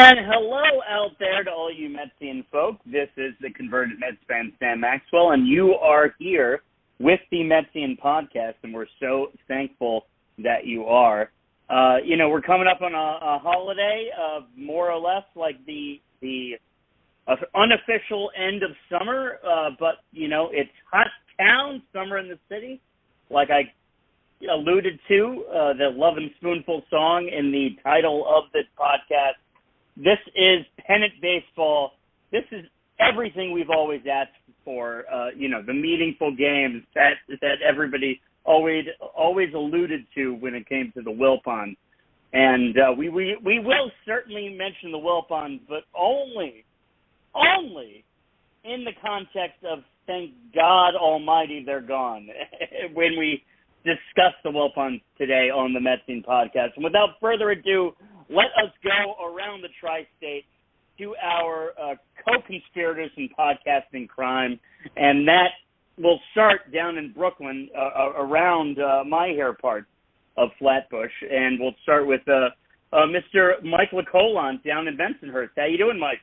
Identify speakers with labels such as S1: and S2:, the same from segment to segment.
S1: And hello out there to all you Metsian folk. This is the converted Mets fan, Sam Maxwell, and you are here with the Metsian Podcast, and we're so thankful that you are. We're coming up on a holiday, more or less like the unofficial end of summer, but, it's hot town, summer in the city, like I alluded to, the Love and Spoonful song in the title of this podcast. This is pennant baseball. This is everything we've always asked for, the meaningful games that everybody always alluded to when it came to the Wilpons. And we will certainly mention the Wilpons, but only in the context of thank God Almighty they're gone when we discuss the Wilpons today on the Metsian Podcast. And without further ado, let us go around the tri-state to our co-conspirators in podcasting crime, and that will start down in Brooklyn around my hair part of Flatbush, and we'll start with Mr. Mike LaColant down in Bensonhurst. How you doing, Mike?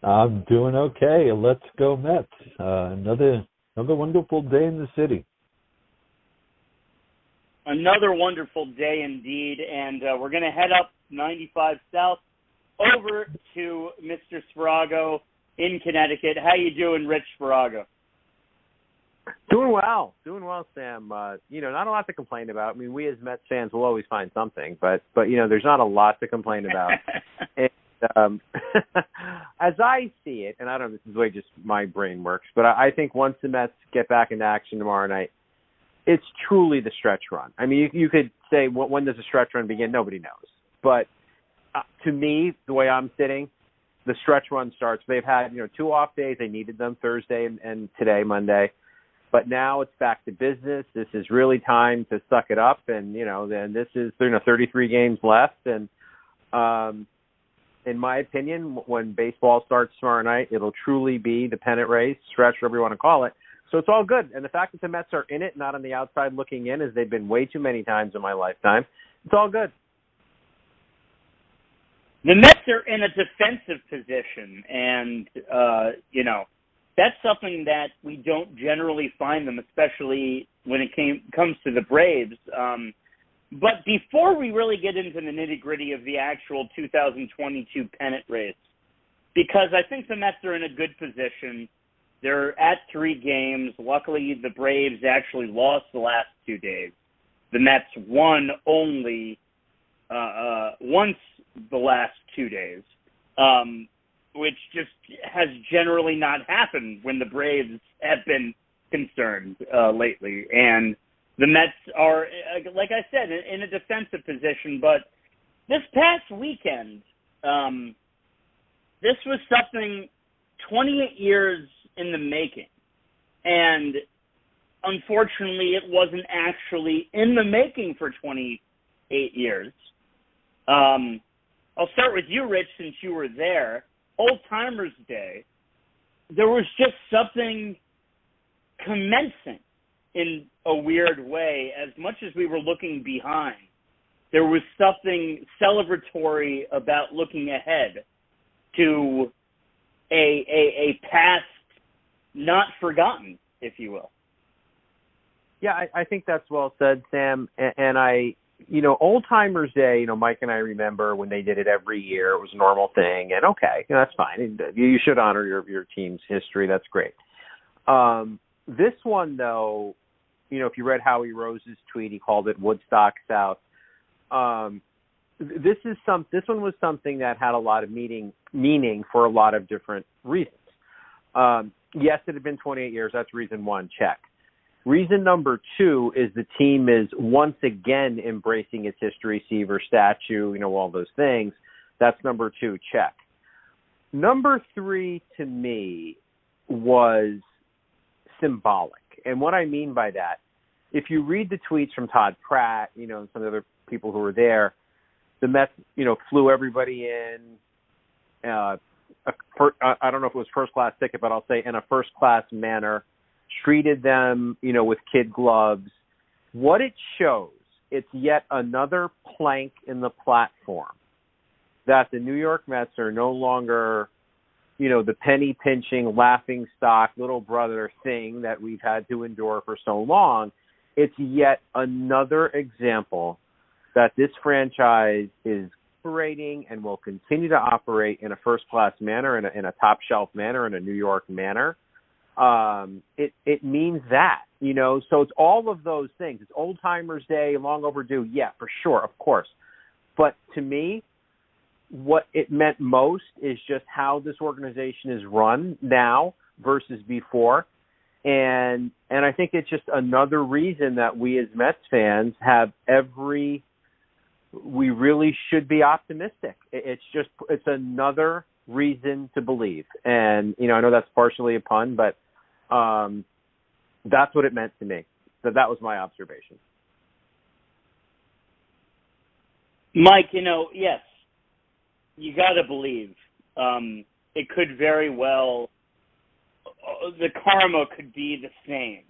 S2: I'm doing okay. Let's go Mets. Another wonderful day in the city.
S1: Another wonderful day indeed, and we're going to head up 95 South over to Mr. Sparago in Connecticut. How you doing, Rich Sparago?
S3: Doing well, Sam. Not a lot to complain about. I mean, we as Mets fans will always find something, but there's not a lot to complain about. And, as I see it, and I don't know if this is the way just my brain works, but I think once the Mets get back into action tomorrow night, it's truly the stretch run. I mean, you could say, when does the stretch run begin? Nobody knows. But to me, the way I'm sitting, the stretch run starts. They've had, 2 off days. They needed them, Thursday and today, Monday. But now it's back to business. This is really time to suck it up. And, then this is 33 games left. And in my opinion, when baseball starts tomorrow night, it'll truly be the pennant race, stretch, whatever you want to call it. So it's all good. And the fact that the Mets are in it, not on the outside looking in, as they've been way too many times in my lifetime, it's all good.
S1: The Mets are in a defensive position, and, that's something that we don't generally find them, especially when it comes to the Braves. But before we really get into the nitty-gritty of the actual 2022 pennant race, because I think the Mets are in a good position. They're at 3 games. Luckily, the Braves actually lost the last 2 days. The Mets won only once the last 2 days, which just has generally not happened when the Braves have been concerned lately. And the Mets are, like I said, in a defensive position. But this past weekend, this was something 28 years in the making. And unfortunately, it wasn't actually in the making for 28 years. I'll start with you, Rich, since you were there. Old Timers Day, there was just something commencing in a weird way. As much as we were looking behind, there was something celebratory about looking ahead to a past not forgotten, if you will.
S3: Yeah, I think that's well said, Sam. And Old Timers Day, Mike and I remember when they did it every year. It was a normal thing. And okay, that's fine. You should honor your team's history. That's great. This one, though, if you read Howie Rose's tweet, he called it Woodstock South. This one was something that had a lot of meaning for a lot of different reasons. Yes, it had been 28 years. That's reason 1, check. Reason number 2 is the team is once again embracing its history, Seaver statue, all those things. That's number 2, check. Number 3 to me was symbolic. And what I mean by that, if you read the tweets from Todd Pratt, and some of the other people who were there, the Mets, flew everybody in. I don't know if it was first-class ticket, but I'll say in a first-class manner, treated them, with kid gloves. What it shows, it's yet another plank in the platform that the New York Mets are no longer, the penny pinching, laughing stock, little brother thing that we've had to endure for so long. It's yet another example that this franchise is operating and will continue to operate in a first-class manner, in a top-shelf manner, in a New York manner. It means that, so it's all of those things. It's Old Timers Day, long overdue. Yeah, for sure, of course. But to me, what it meant most is just how this organization is run now versus before. And I think it's just another reason that we as Mets fans we really should be optimistic. It's another reason to believe. And, I know that's partially a pun, but that's what it meant to me. That was my observation.
S1: Mike, yes, you got to believe. It could very well, the karma could be the same.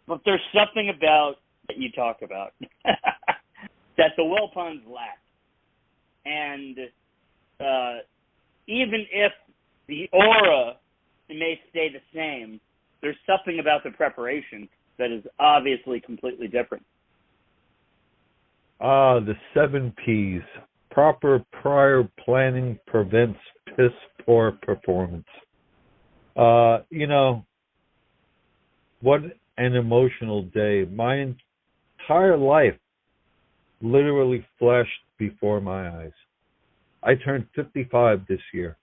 S1: But there's something about that you talk about that the Wilpons lack. And even if the aura may stay the same, there's something about the preparation that is obviously completely different.
S2: The 7 Ps. Proper prior planning prevents piss poor performance. What an emotional day. My entire life literally flashed before my eyes. I turned 55 this year,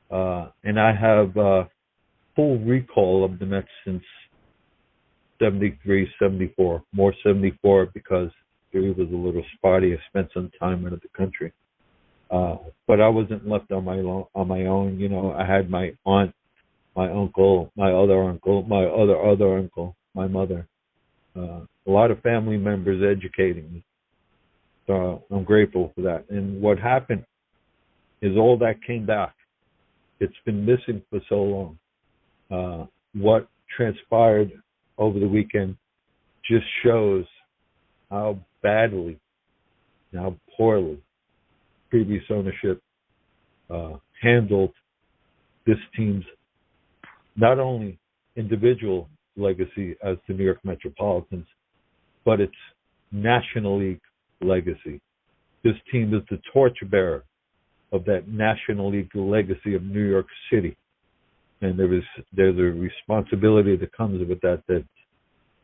S2: and I have full recall of the Mets since 73, 74, more 74 because he was a little spotty. I spent some time out of the country, but I wasn't left on my own. I had my aunt, my uncle, my other uncle, my other uncle, my mother, a lot of family members educating me. So I'm grateful for that. And what happened is all that came back. It's been missing for so long. What transpired over the weekend just shows how badly, how poorly previous ownership handled this team's not only individual legacy as the New York Metropolitans, but its National League legacy. This team is the torchbearer of that National League legacy of New York City. And there's a responsibility that comes with that that's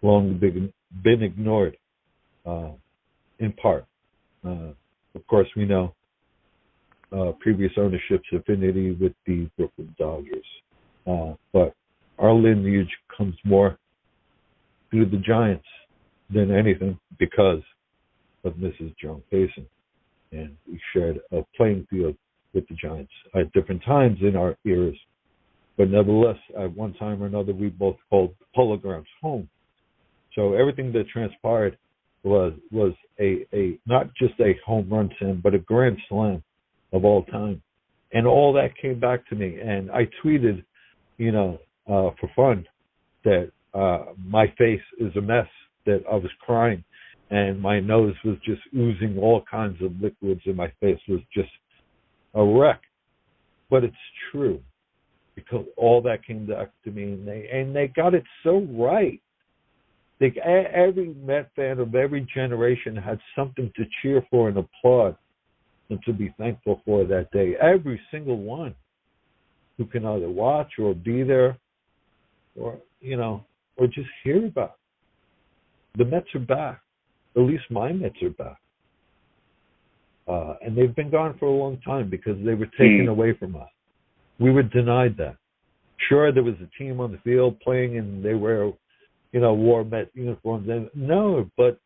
S2: long been ignored, in part. Of course, we know previous ownership's affinity with the Brooklyn Dodgers. But our lineage comes more through the Giants than anything because of Mrs. Joan Payson. And we shared a playing field with the Giants at different times in our eras. But nevertheless, at one time or another, we both called Polo Grounds home. So everything that transpired was a not just a home run, Sam, but a grand slam of all time. And all that came back to me. And I tweeted, for fun, that my face is a mess, that I was crying, and my nose was just oozing all kinds of liquids, and my face was just a wreck. But it's true, because all that came back to me, and they got it so right. Every Met fan of every generation had something to cheer for and applaud and to be thankful for that day. Every single one who can either watch or be there or just hear about it. The Mets are back. At least my Mets are back. And they've been gone for a long time because they were taken away from us. We were denied that. Sure, there was a team on the field playing and they were, wore Met uniforms. No, but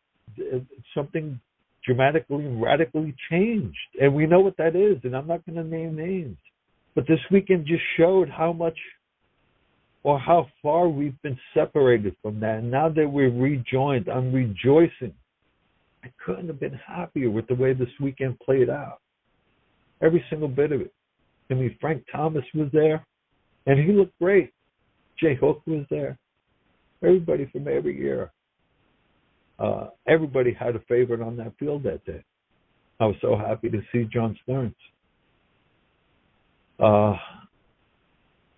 S2: something dramatically and radically changed. And we know what that is, and I'm not going to name names. But this weekend just showed how much or how far we've been separated from that. And now that we're rejoined, I'm rejoicing. I couldn't have been happier with the way this weekend played out. Every single bit of it. I mean, Frank Thomas was there, and he looked great. Jay Hook was there. Everybody from every era. Everybody had a favorite on that field that day. I was so happy to see John Stearns.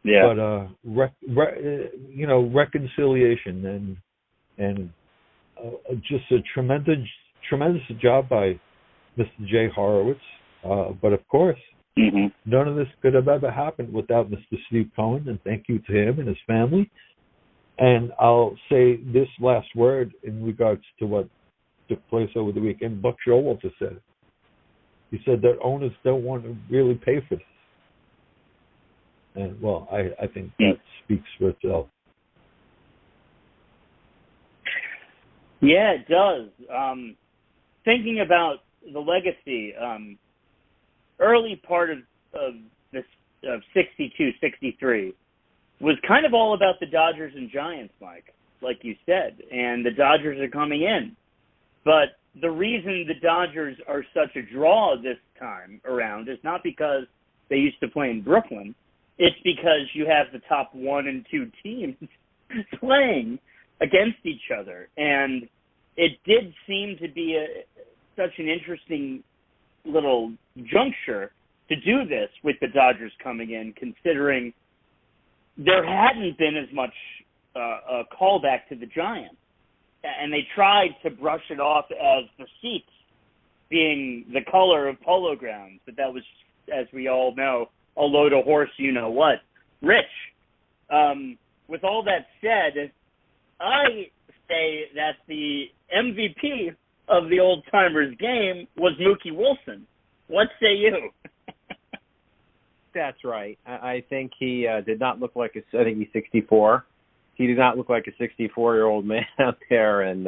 S1: Yeah.
S2: But reconciliation and just a tremendous job by Mr. Jay Horowitz. But of course, none of this could have ever happened without Mr. Steve Cohen, and thank you to him and his family. And I'll say this last word in regards to what took place over the weekend. Buck Showalter said it. He said that owners don't want to really pay for this. And, well, I think that speaks for itself.
S1: Yeah, it does. Thinking about the legacy, early part of this of 62, 63 was kind of all about the Dodgers and Giants, Mike, like you said, and the Dodgers are coming in. But the reason the Dodgers are such a draw this time around is not because they used to play in Brooklyn. It's because you have the top 1 and 2 teams playing against each other. And it did seem to be such an interesting little juncture to do this with the Dodgers coming in, considering there hadn't been as much a callback to the Giants. And they tried to brush it off as the seats being the color of Polo Grounds. But that was, as we all know, a load of horse you-know-what. Rich, with all that said, I say that the MVP of the old-timers game was Mookie Wilson. What say you?
S3: That's right. I think he did not look like I think he's 64. He did not look like a 64-year-old man out there. And,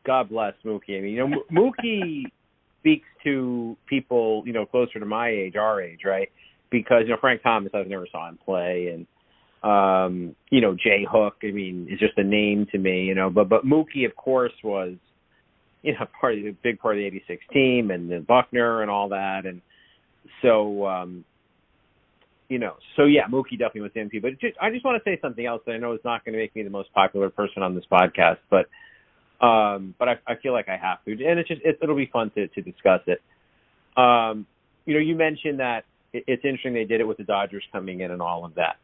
S3: God bless Mookie. I mean, Mookie speaks to people, closer to my age, our age, right? Because, Frank Thomas, I've never saw him play. And, Jay Hook, I mean, is just a name to me, But Mookie, of course, was, big part of the 86 team and then Buckner and all that. And so, Mookie definitely was MVP. But I just want to say something else that I know is not going to make me the most popular person on this podcast, but I feel like I have to, and it'll be fun to discuss it. You mentioned that it's interesting they did it with the Dodgers coming in and all of that.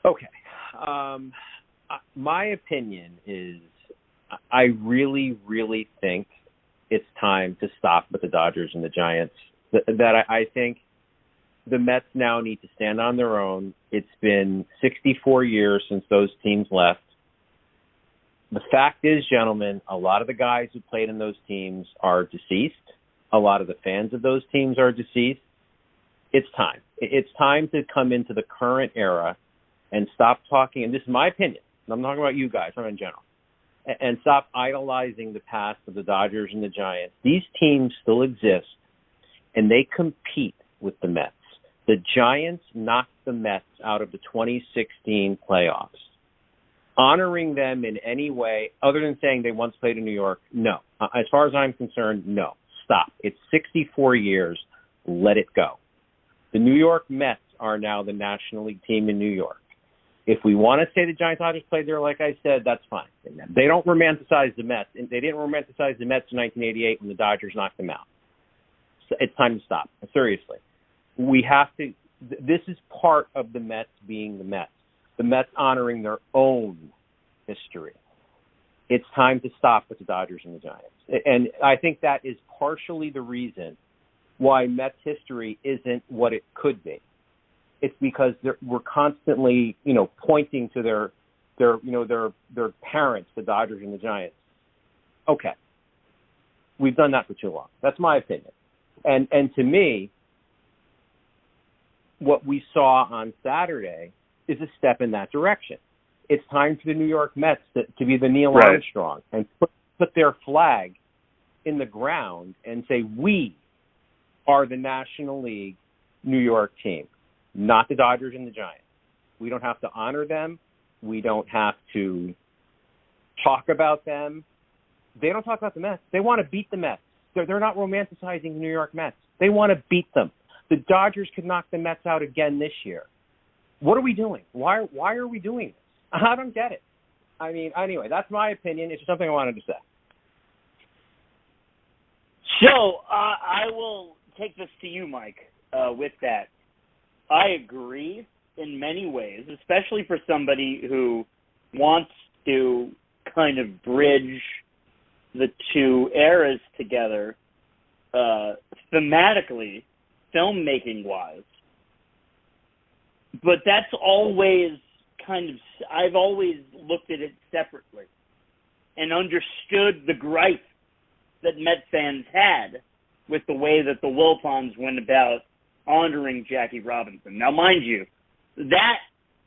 S3: Okay, my opinion is I really, really think it's time to stop with the Dodgers and the Giants. That I think the Mets now need to stand on their own. It's been 64 years since those teams left. The fact is, gentlemen, a lot of the guys who played in those teams are deceased. A lot of the fans of those teams are deceased. It's time. It's time to come into the current era and stop talking, and this is my opinion, I'm not talking about you guys, I'm in general, and stop idolizing the past of the Dodgers and the Giants. These teams still exist, and they compete with the Mets. The Giants knocked the Mets out of the 2016 playoffs. Honoring them in any way, other than saying they once played in New York, no. As far as I'm concerned, no. Stop. It's 64 years. Let it go. The New York Mets are now the National League team in New York. If we want to say the Giants Dodgers played there, like I said, that's fine. They don't romanticize the Mets. They didn't romanticize the Mets in 1988 when the Dodgers knocked them out. So it's time to stop. Seriously. We have to – this is part of the Mets being the Mets. The Mets honoring their own history. It's time to stop with the Dodgers and the Giants. And I think that is partially the reason why Mets history isn't what it could be. It's because we're constantly, pointing to their parents, the Dodgers and the Giants. Okay. We've done that for too long. That's my opinion. And to me, what we saw on Saturday is a step in that direction. It's time for the New York Mets to be the Neil Armstrong and put their flag in the ground and say, we are the National League New York team, not the Dodgers and the Giants. We don't have to honor them. We don't have to talk about them. They don't talk about the Mets. They want to beat the Mets. They're not romanticizing the New York Mets. They want to beat them. The Dodgers could knock the Mets out again this year. What are we doing? Why are we doing this? I don't get it. I mean, anyway, that's my opinion. It's just something I wanted to say.
S1: So I will take this to you, Mike, with that. I agree in many ways, especially for somebody who wants to kind of bridge the two eras together thematically, filmmaking-wise. But that's always I've always looked at it separately and understood the gripe that Met fans had with the way that the Wilpons went about honoring Jackie Robinson. Now, mind you, that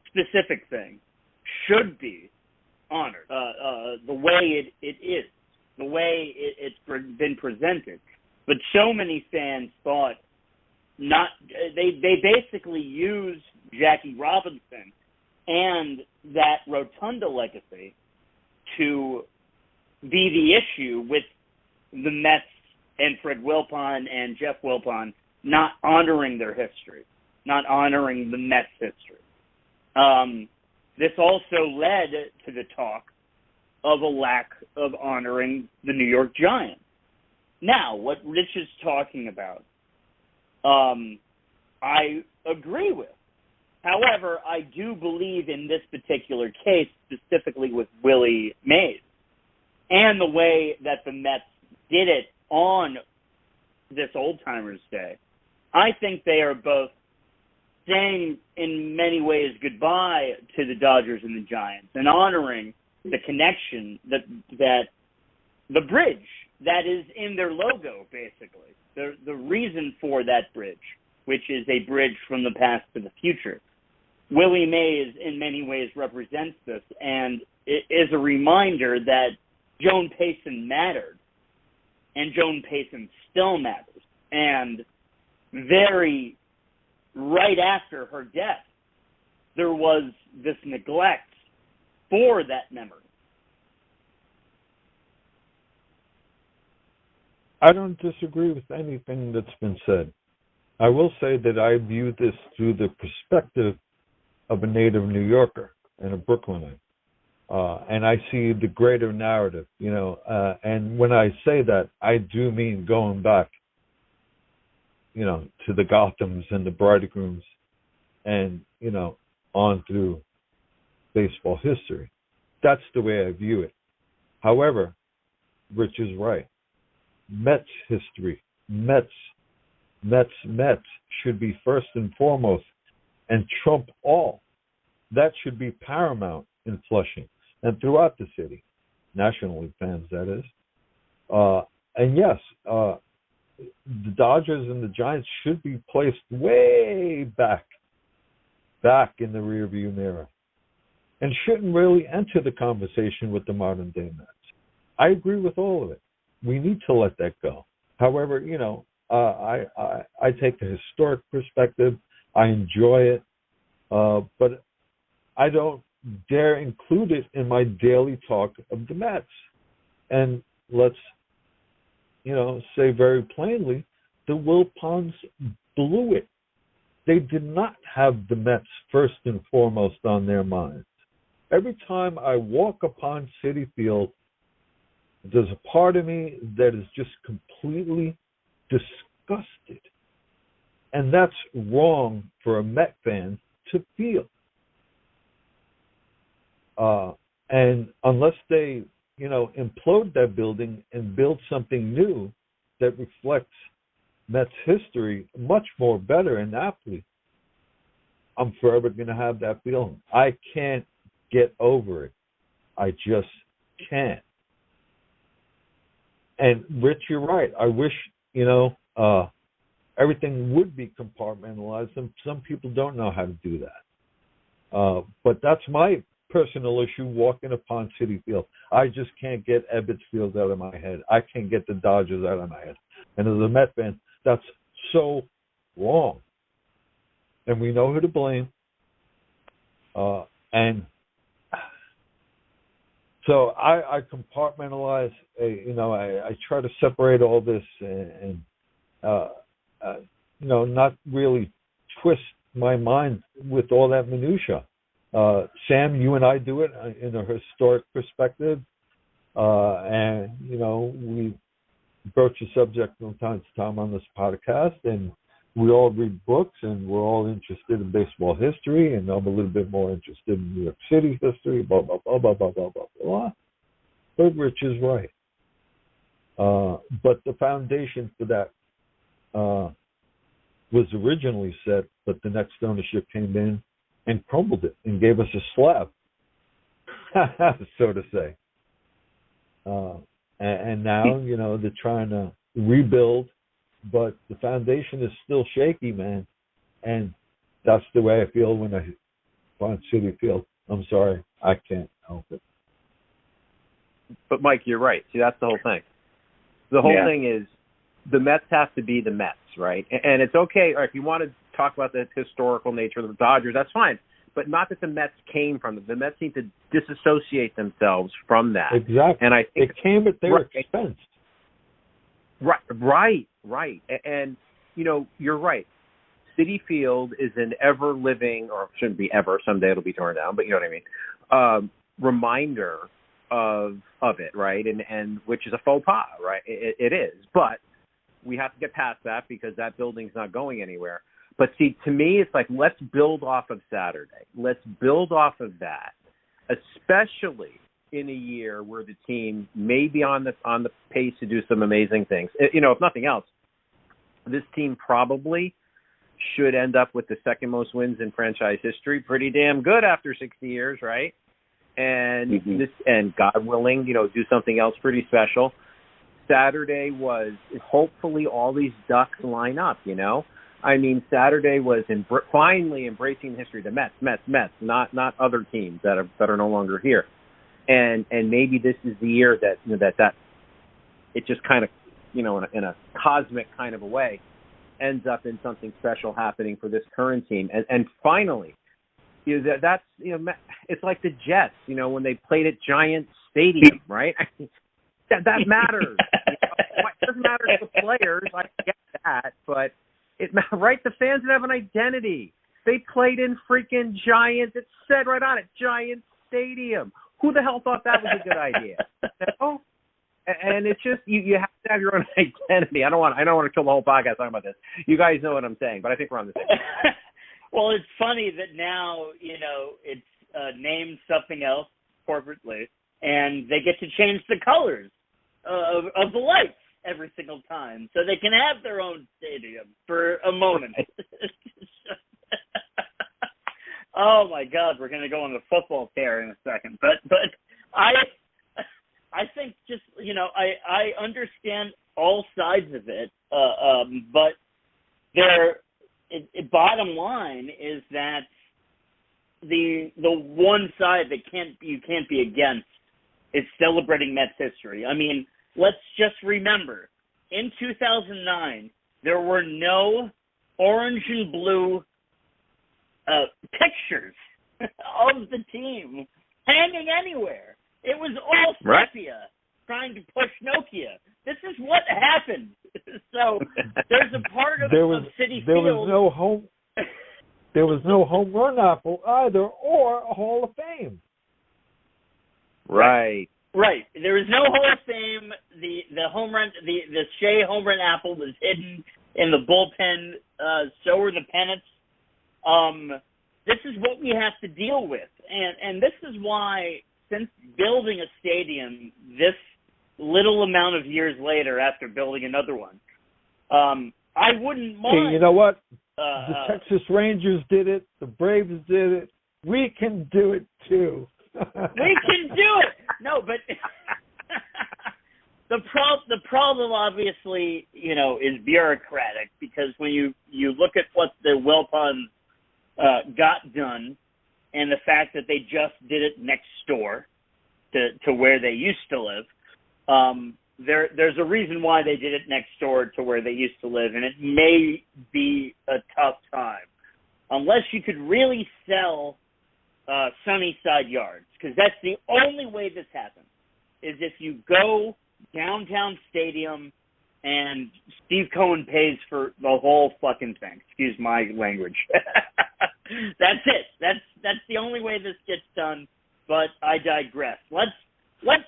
S1: specific thing should be honored the way it is, the way it's been presented. But so many fans thought they basically used Jackie Robinson and that Rotunda legacy to be the issue with the Mets and Fred Wilpon and Jeff Wilpon not honoring their history, not honoring the Mets' history. This also led to the talk of a lack of honoring the New York Giants. Now, what Rich is talking about, I agree with. However, I do believe in this particular case, specifically with Willie Mays, and the way that the Mets did it on this Old Timers Day. I think they are both saying in many ways goodbye to the Dodgers and the Giants and honoring the connection that the bridge that is in their logo, basically. The reason for that bridge, which is a bridge from the past to the future. Willie Mays in many ways represents this, and it is a reminder that Joan Payson mattered, and Joan Payson still matters. And very right after her death, there was this neglect for that memory.
S2: I don't disagree with anything that's been said. I will say that I view this through the perspective of a native New Yorker and a Brooklynite. And I see the greater narrative, and when I say that, I do mean going back, to the Gothams and the Bridegrooms and, on through baseball history. That's the way I view it. However, Rich is right. Mets history, Mets should be first and foremost and trump all. That should be paramount in Flushing and throughout the city, National League fans, that is. And yes, the Dodgers and the Giants should be placed way back in the rearview mirror and shouldn't really enter the conversation with the modern day Mets. I agree with all of it. We need to let that go. However, I take the historic perspective. I enjoy it, but I don't dare include it in my daily talk of the Mets. And let's, say very plainly, the Wilpons blew it. They did not have the Mets first and foremost on their minds. Every time I walk upon Citi Field, there's a part of me that is just completely disgusted. And that's wrong for a Met fan to feel. And unless they, implode that building and build something new that reflects Mets history much more better and aptly, I'm forever going to have that feeling. I can't get over it. I just can't. And Rich, you're right. I wish, everything would be compartmentalized. Some people don't know how to do that. But that's my personal issue walking upon Citi Field. I just can't get Ebbets Field out of my head. I can't get the Dodgers out of my head. And as a Met fan, that's so wrong. And we know who to blame. And so I compartmentalize, I try to separate all this and not really twist my mind with all that minutia. Sam, you and I do it in a historic perspective, and broach the subject from time to time on this podcast, and we all read books, and we're all interested in baseball history, and I'm a little bit more interested in New York City history, blah, blah, blah, blah, blah, blah, blah, blah. But Rich is right. But the foundation for that was originally set, but the next ownership came in and crumbled it and gave us a slap, so to say. And now, you know, they're trying to rebuild, but the foundation is still shaky, man. And that's the way I feel when I find Citi Field. I'm sorry, I can't help it.
S3: But Mike, you're right. See, that's the whole thing. The whole thing is the Mets have to be the Mets, right? And it's okay, or if you want to talk about the historical nature of the Dodgers, that's fine. But not that the Mets came from them. The Mets need to disassociate themselves from that.
S2: Exactly.
S3: And I think
S2: it came at their expense.
S3: Right. And, you know, you're right. Citi Field is an ever-living, or shouldn't be ever, someday it'll be torn down, but you know what I mean, reminder of it, right? And which is a faux pas, right? It is. But we have to get past that because that building's not going anywhere. But see, to me, it's like, let's build off of Saturday. Let's build off of that, especially in a year where the team may be on the pace to do some amazing things. You know, if nothing else, this team probably should end up with the second most wins in franchise history. Pretty damn good after 60 years, right? And and God willing, you know, do something else pretty special. Saturday was, hopefully all these ducks line up, you know? I mean, Saturday was finally embracing the history of the Mets, not other teams that are no longer here. And maybe this is the year that, you know, that it just kind of, you know, in a cosmic kind of a way, ends up in something special happening for this current team. And finally, you know, that's, you know, it's like the Jets, you know, when they played at Giant Stadium, right? that matters. You know? It doesn't matter to the players. I get that, but right, the fans have an identity. They played in freaking Giants. It said right on it, Giant Stadium. Who the hell thought that was a good idea? You know? And it's just you have to have your own identity. I don't want to kill the whole podcast talking about this. You guys know what I'm saying, but I think we're on the same page.
S1: Well, it's funny that now, you know, it's named something else corporately, and they get to change the colors of the lights every single time, so they can have their own stadium for a moment. Oh my God, we're going to go on the football tear in a second, but I think just, you know, I understand all sides of it, but bottom line is that the one side that you can't be against is celebrating Mets history. I mean, let's just remember, in 2009, there were no orange and blue pictures of the team hanging anywhere. It was all sepia trying to push Nokia. This is what happened. So there's a part of Citi Field.
S2: There was no home run apple either, or a Hall of Fame.
S3: Right.
S1: There was no Hall of Fame. The home run, the Shea home run apple was hidden in the bullpen. So were the pennants. This is what we have to deal with, and this is why, since building a stadium this little amount of years later after building another one, I wouldn't mind.
S2: Hey, you know what? The Texas Rangers did it. The Braves did it. We can do it too.
S1: We can do it. No, but the problem obviously, you know, is bureaucratic, because when you look at what the Wilpons got done, and the fact that they just did it next door to where they used to live, there's a reason why they did it next door to where they used to live, and it may be a tough time unless you could really sell Sunnyside Yards, because that's the only way this happens, is if you go downtown stadium and Steve Cohen pays for the whole fucking thing. Excuse my language. That's it. That's the only way this gets done, but I digress. Let's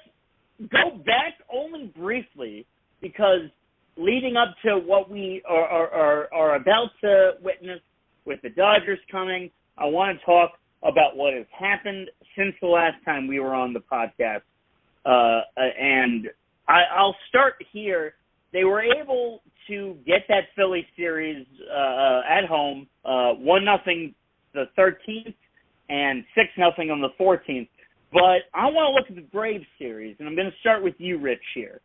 S1: go back only briefly because leading up to what we are about to witness with the Dodgers coming, I want to talk about what has happened since the last time we were on the podcast. And I'll start here. They were able to get that Philly series at home, 1-0 the 13th and 6-0 on the 14th. But I want to look at the Braves series, and I'm going to start with you, Rich, here.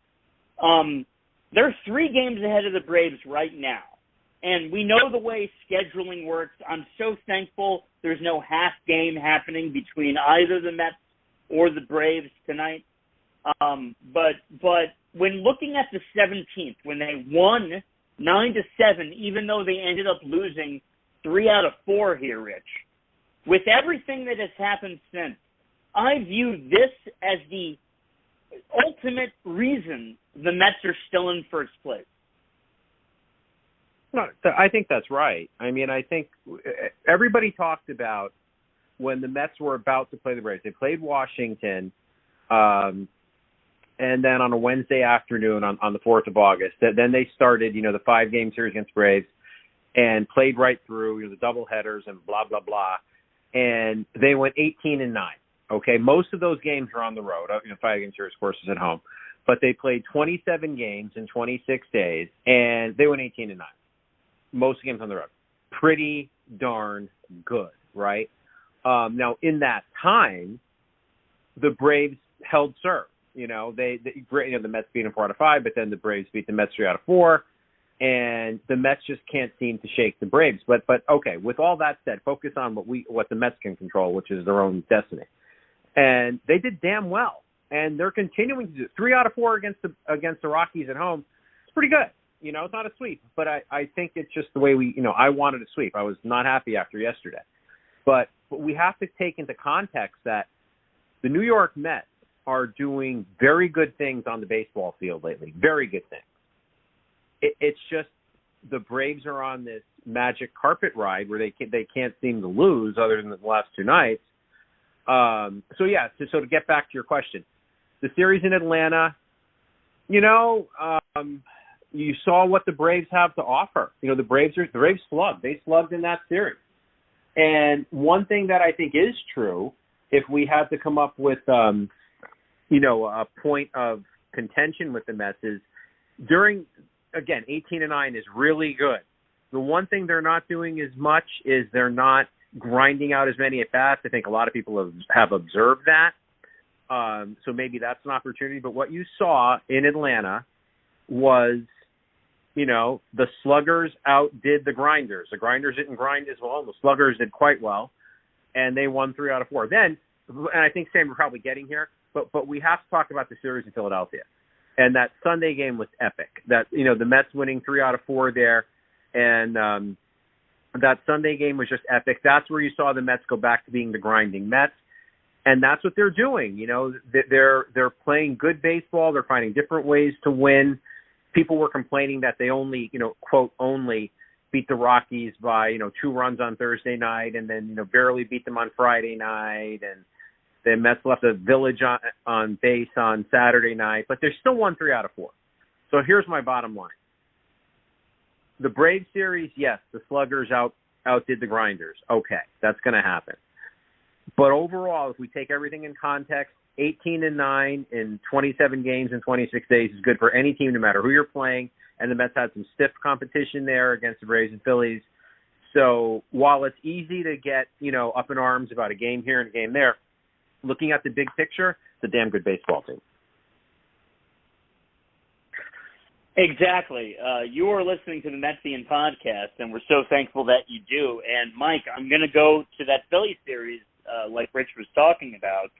S1: They're 3 games ahead of the Braves right now. And we know the way scheduling works. I'm so thankful there's no half game happening between either the Mets or the Braves tonight. But when looking at the 17th, when they won 9-7, even though they ended up losing 3 out of 4 here, Rich, with everything that has happened since, I view this as the ultimate reason the Mets are still in first place.
S3: No, I think that's right. I mean, I think everybody talked about when the Mets were about to play the Braves. They played Washington, and then on a Wednesday afternoon on the 4th of August, then they started, the 5-game series against Braves and played right through, the doubleheaders and blah, blah, blah. And they went 18-9. Okay, most of those games are on the road. 5-game series, of course, is at home. But they played 27 games in 26 days, and they went 18-9. Most games on the road. Pretty darn good, right? Now, in that time, the Braves held serve. The Mets beat them 4 out of 5, but then the Braves beat the Mets 3 out of 4, and the Mets just can't seem to shake the Braves. But okay, with all that said, focus on what the Mets can control, which is their own destiny. And they did damn well, and they're continuing to do it. 3 out of 4 against the Rockies at home. It's pretty good. It's not a sweep, but I think it's just the way I wanted a sweep. I was not happy after yesterday. But we have to take into context that the New York Mets are doing very good things on the baseball field lately. Very good things. It's just the Braves are on this magic carpet ride where they can't seem to lose other than the last 2 nights. So to get back to your question, the series in Atlanta, you saw what the Braves have to offer. The Braves slugged. They slugged in that series. And one thing that I think is true, if we had to come up with, a point of contention with the Mets is during, again, 18-9 is really good. The one thing they're not doing as much is they're not grinding out as many at-bats. I think a lot of people have observed that. So maybe that's an opportunity. But what you saw in Atlanta was, the sluggers outdid the grinders. The grinders didn't grind as well. The sluggers did quite well, and they won 3 out of 4. Then, and I think, Sam, you're probably getting here, but we have to talk about the series in Philadelphia. And that Sunday game was epic. That, the Mets winning 3 out of 4 there, and that Sunday game was just epic. That's where you saw the Mets go back to being the grinding Mets, and that's what they're doing. They're playing good baseball. They're finding different ways to win. People were complaining that they only, quote, only beat the Rockies by, 2 runs on Thursday night and then, barely beat them on Friday night. And the Mets left a village on base on Saturday night, but they still won 3 out of 4. So here's my bottom line. The Braves series, yes, the sluggers outdid the grinders. Okay, that's going to happen. But overall, if we take everything in context, 18-9 in 27 games in 26 days is good for any team, no matter who you're playing. And the Mets had some stiff competition there against the Braves and Phillies. So while it's easy to get, up in arms about a game here and a game there, looking at the big picture, it's a damn good baseball team.
S1: Exactly. You are listening to the Metsian Podcast, and we're so thankful that you do. And, Mike, I'm going to go to that Philly series like Rich was talking about.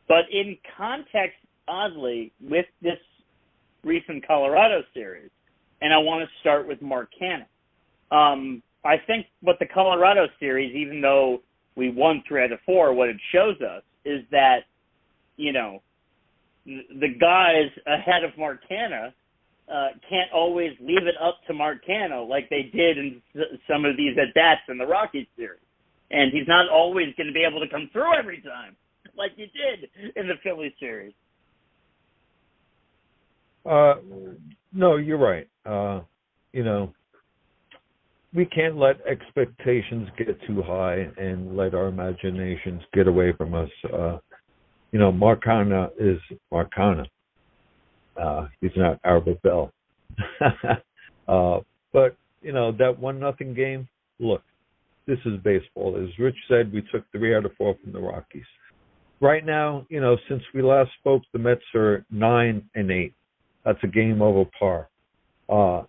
S1: But in context, oddly, with this recent Colorado series, and I want to start with Mark Canha. I think what the Colorado series, even though we won 3 out of 4, what it shows us is that, the guys ahead of Mark Canha can't always leave it up to Mark Canha like they did in some of these at-bats in the Rockies series. And he's not always going to be able to come through every time like you did in the Phillies series.
S2: No, you're right. We can't let expectations get too high and let our imaginations get away from us. Marcana is Marcana. He's not Albert Bell. But, that 1-0 game, look, this is baseball. As Rich said, we took 3 out of 4 from the Rockies. Right now, since we last spoke, the Mets are 9-8. That's a game over par.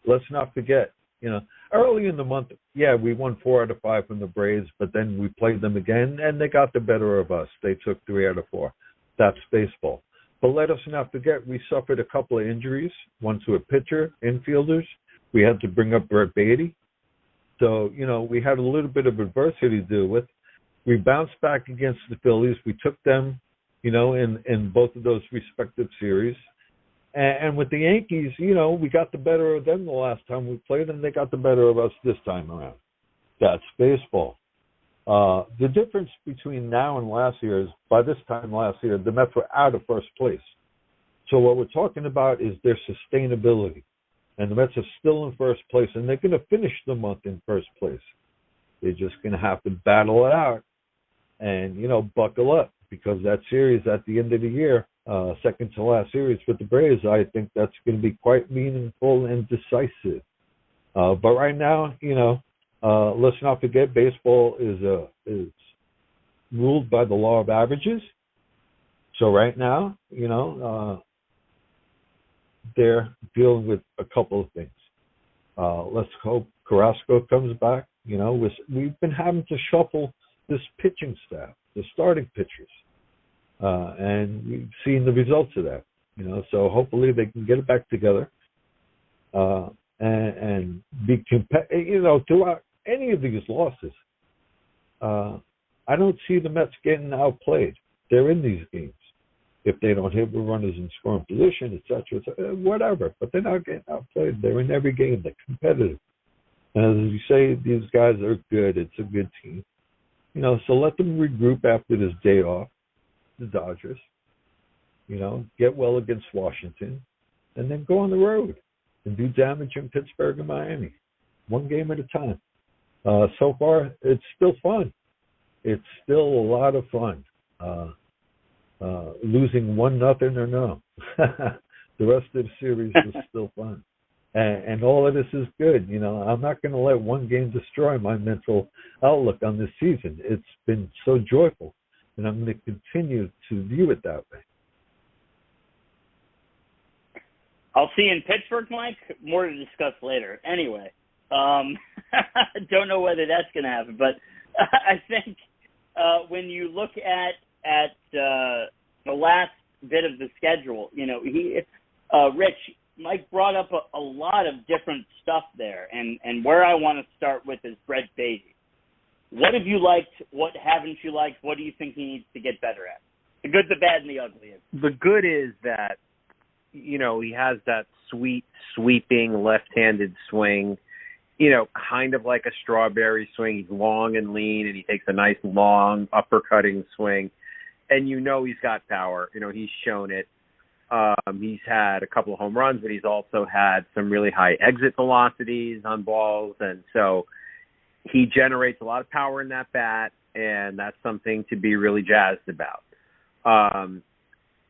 S2: Let's not forget, early in the month, we won 4 out of 5 from the Braves, but then we played them again, and they got the better of us. They took 3 out of 4. That's baseball. But let us not forget, we suffered a couple of injuries, one to a pitcher, infielders. We had to bring up Brett Beatty. So, we had a little bit of adversity to deal with. We bounced back against the Phillies. We took them, in both of those respective series. And with the Yankees, we got the better of them the last time we played, and they got the better of us this time around. That's baseball. The difference between now and last year is, by this time last year, the Mets were out of first place. So what we're talking about is their sustainability. And the Mets are still in first place, and they're going to finish the month in first place. They're just going to have to battle it out and, buckle up, because that series at the end of the year, second to last series with the Braves, I think that's going to be quite meaningful and decisive. But right now, let's not forget, baseball is ruled by the law of averages. So right now, they're dealing with a couple of things. Let's hope Carrasco comes back. We've been having to shuffle this pitching staff, the starting pitchers, and we've seen the results of that. So hopefully they can get it back together and be competitive. Throughout any of these losses, I don't see the Mets getting outplayed. They're in these games. If they don't hit with runners in scoring position, et cetera, whatever. But they're not getting outplayed. They're in every game. They're competitive. And as you say, these guys are good. It's a good team. So let them regroup after this day off, the Dodgers. Get well against Washington, and then go on the road and do damage in Pittsburgh and Miami, one game at a time. So far, it's still fun. It's still a lot of fun. Losing 1-0 or no. The rest of the series is still fun. And all of this is good. I'm not going to let one game destroy my mental outlook on this season. It's been so joyful, and I'm going to continue to view it that way.
S1: I'll see you in Pittsburgh, Mike. More to discuss later. Anyway, don't know whether that's going to happen, but I think when you look at the last bit of the schedule, Rich, Mike brought up a lot of different stuff there, and where I want to start with is Brett Beatty. What have you liked? What haven't you liked? What do you think he needs to get better at? The good, the bad, and the ugly.
S3: The good is that, he has that sweet, sweeping left-handed swing, kind of like a strawberry swing. He's long and lean, and he takes a nice, long, uppercutting swing. And he's got power. He's shown it. He's had a couple of home runs, but he's also had some really high exit velocities on balls. And so he generates a lot of power in that bat, and that's something to be really jazzed about.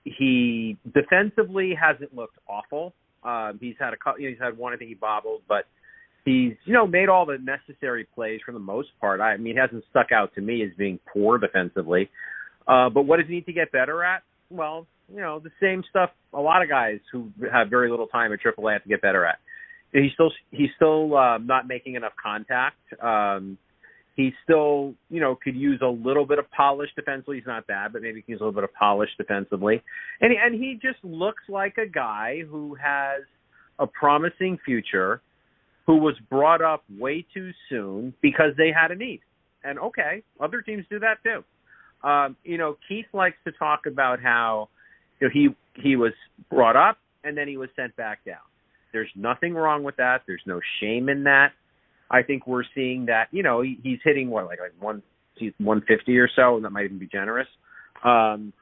S3: He defensively hasn't looked awful. He's had he's had one, I think he bobbled, but he's, made all the necessary plays for the most part. I mean, it hasn't stuck out to me as being poor defensively. But what does he need to get better at? Well, the same stuff a lot of guys who have very little time at AAA have to get better at. He's still not making enough contact. He still, could use a little bit of polish defensively. He's not bad, but maybe he can use a little bit of polish defensively. And he just looks like a guy who has a promising future, who was brought up way too soon because they had a need. And okay, other teams do that too. Keith likes to talk about how he was brought up and then he was sent back down. There's nothing wrong with that. There's no shame in that. I think we're seeing that, he's hitting like 150 or so, and that might even be generous. And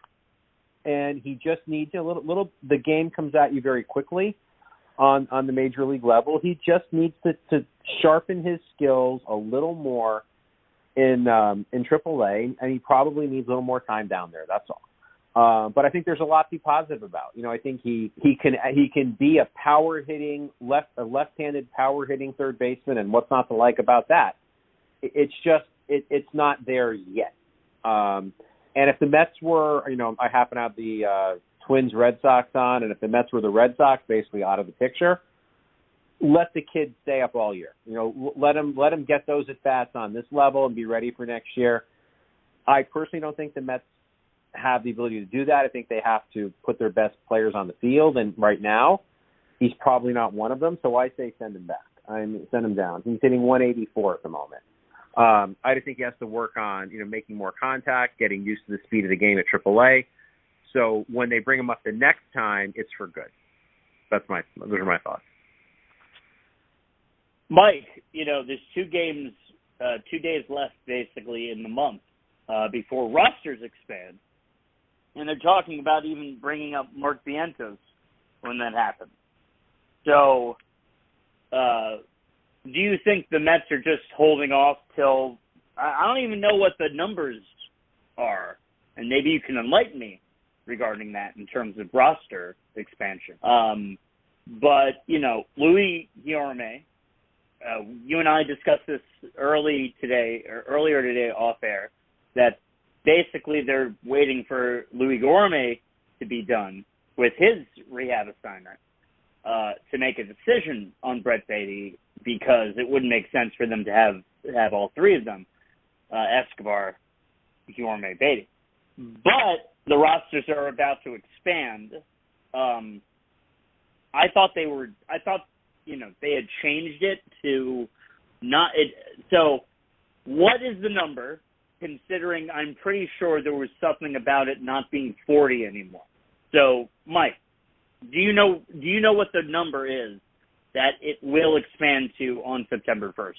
S3: he just needs a little, the game comes at you very quickly. on the major league level. He just needs to sharpen his skills a little more in AAA, and he probably needs a little more time down there. That's all. But I think there's a lot to be positive about. I think he can be a left-handed power hitting third baseman, and what's not to like about that? It's just it's not there yet. And if the Mets were, I happen to have the Twins Red Sox on, and if the Mets were the Red Sox, basically out of the picture, let the kid stay up all year. Let him get those at bats on this level and be ready for next year. I personally don't think the Mets have the ability to do that. I think they have to put their best players on the field, and right now, he's probably not one of them. So I say send him back. Send him down. He's hitting 184 at the moment. I think he has to work on making more contact, getting used to the speed of the game at AAA. So when they bring him up the next time, it's for good. Those are my thoughts.
S1: Mike, there's 2 days left basically in the month before rosters expand, and they're talking about even bringing up Mark Vientos when that happens. So, do you think the Mets are just holding off till I don't even know what the numbers are, and maybe you can enlighten me regarding that in terms of roster expansion. But Louis Guillorme, you and I discussed this earlier today off air, that basically they're waiting for Louis Guillorme to be done with his rehab assignment to make a decision on Brett Baty, because it wouldn't make sense for them to have all 3 of them, Escobar, Guillorme, Baty. But the rosters are about to expand. I thought they had changed it to not it. So what is the number, considering I'm pretty sure there was something about it not being 40 anymore? So Mike, do you know what the number is that it will expand to on September 1st?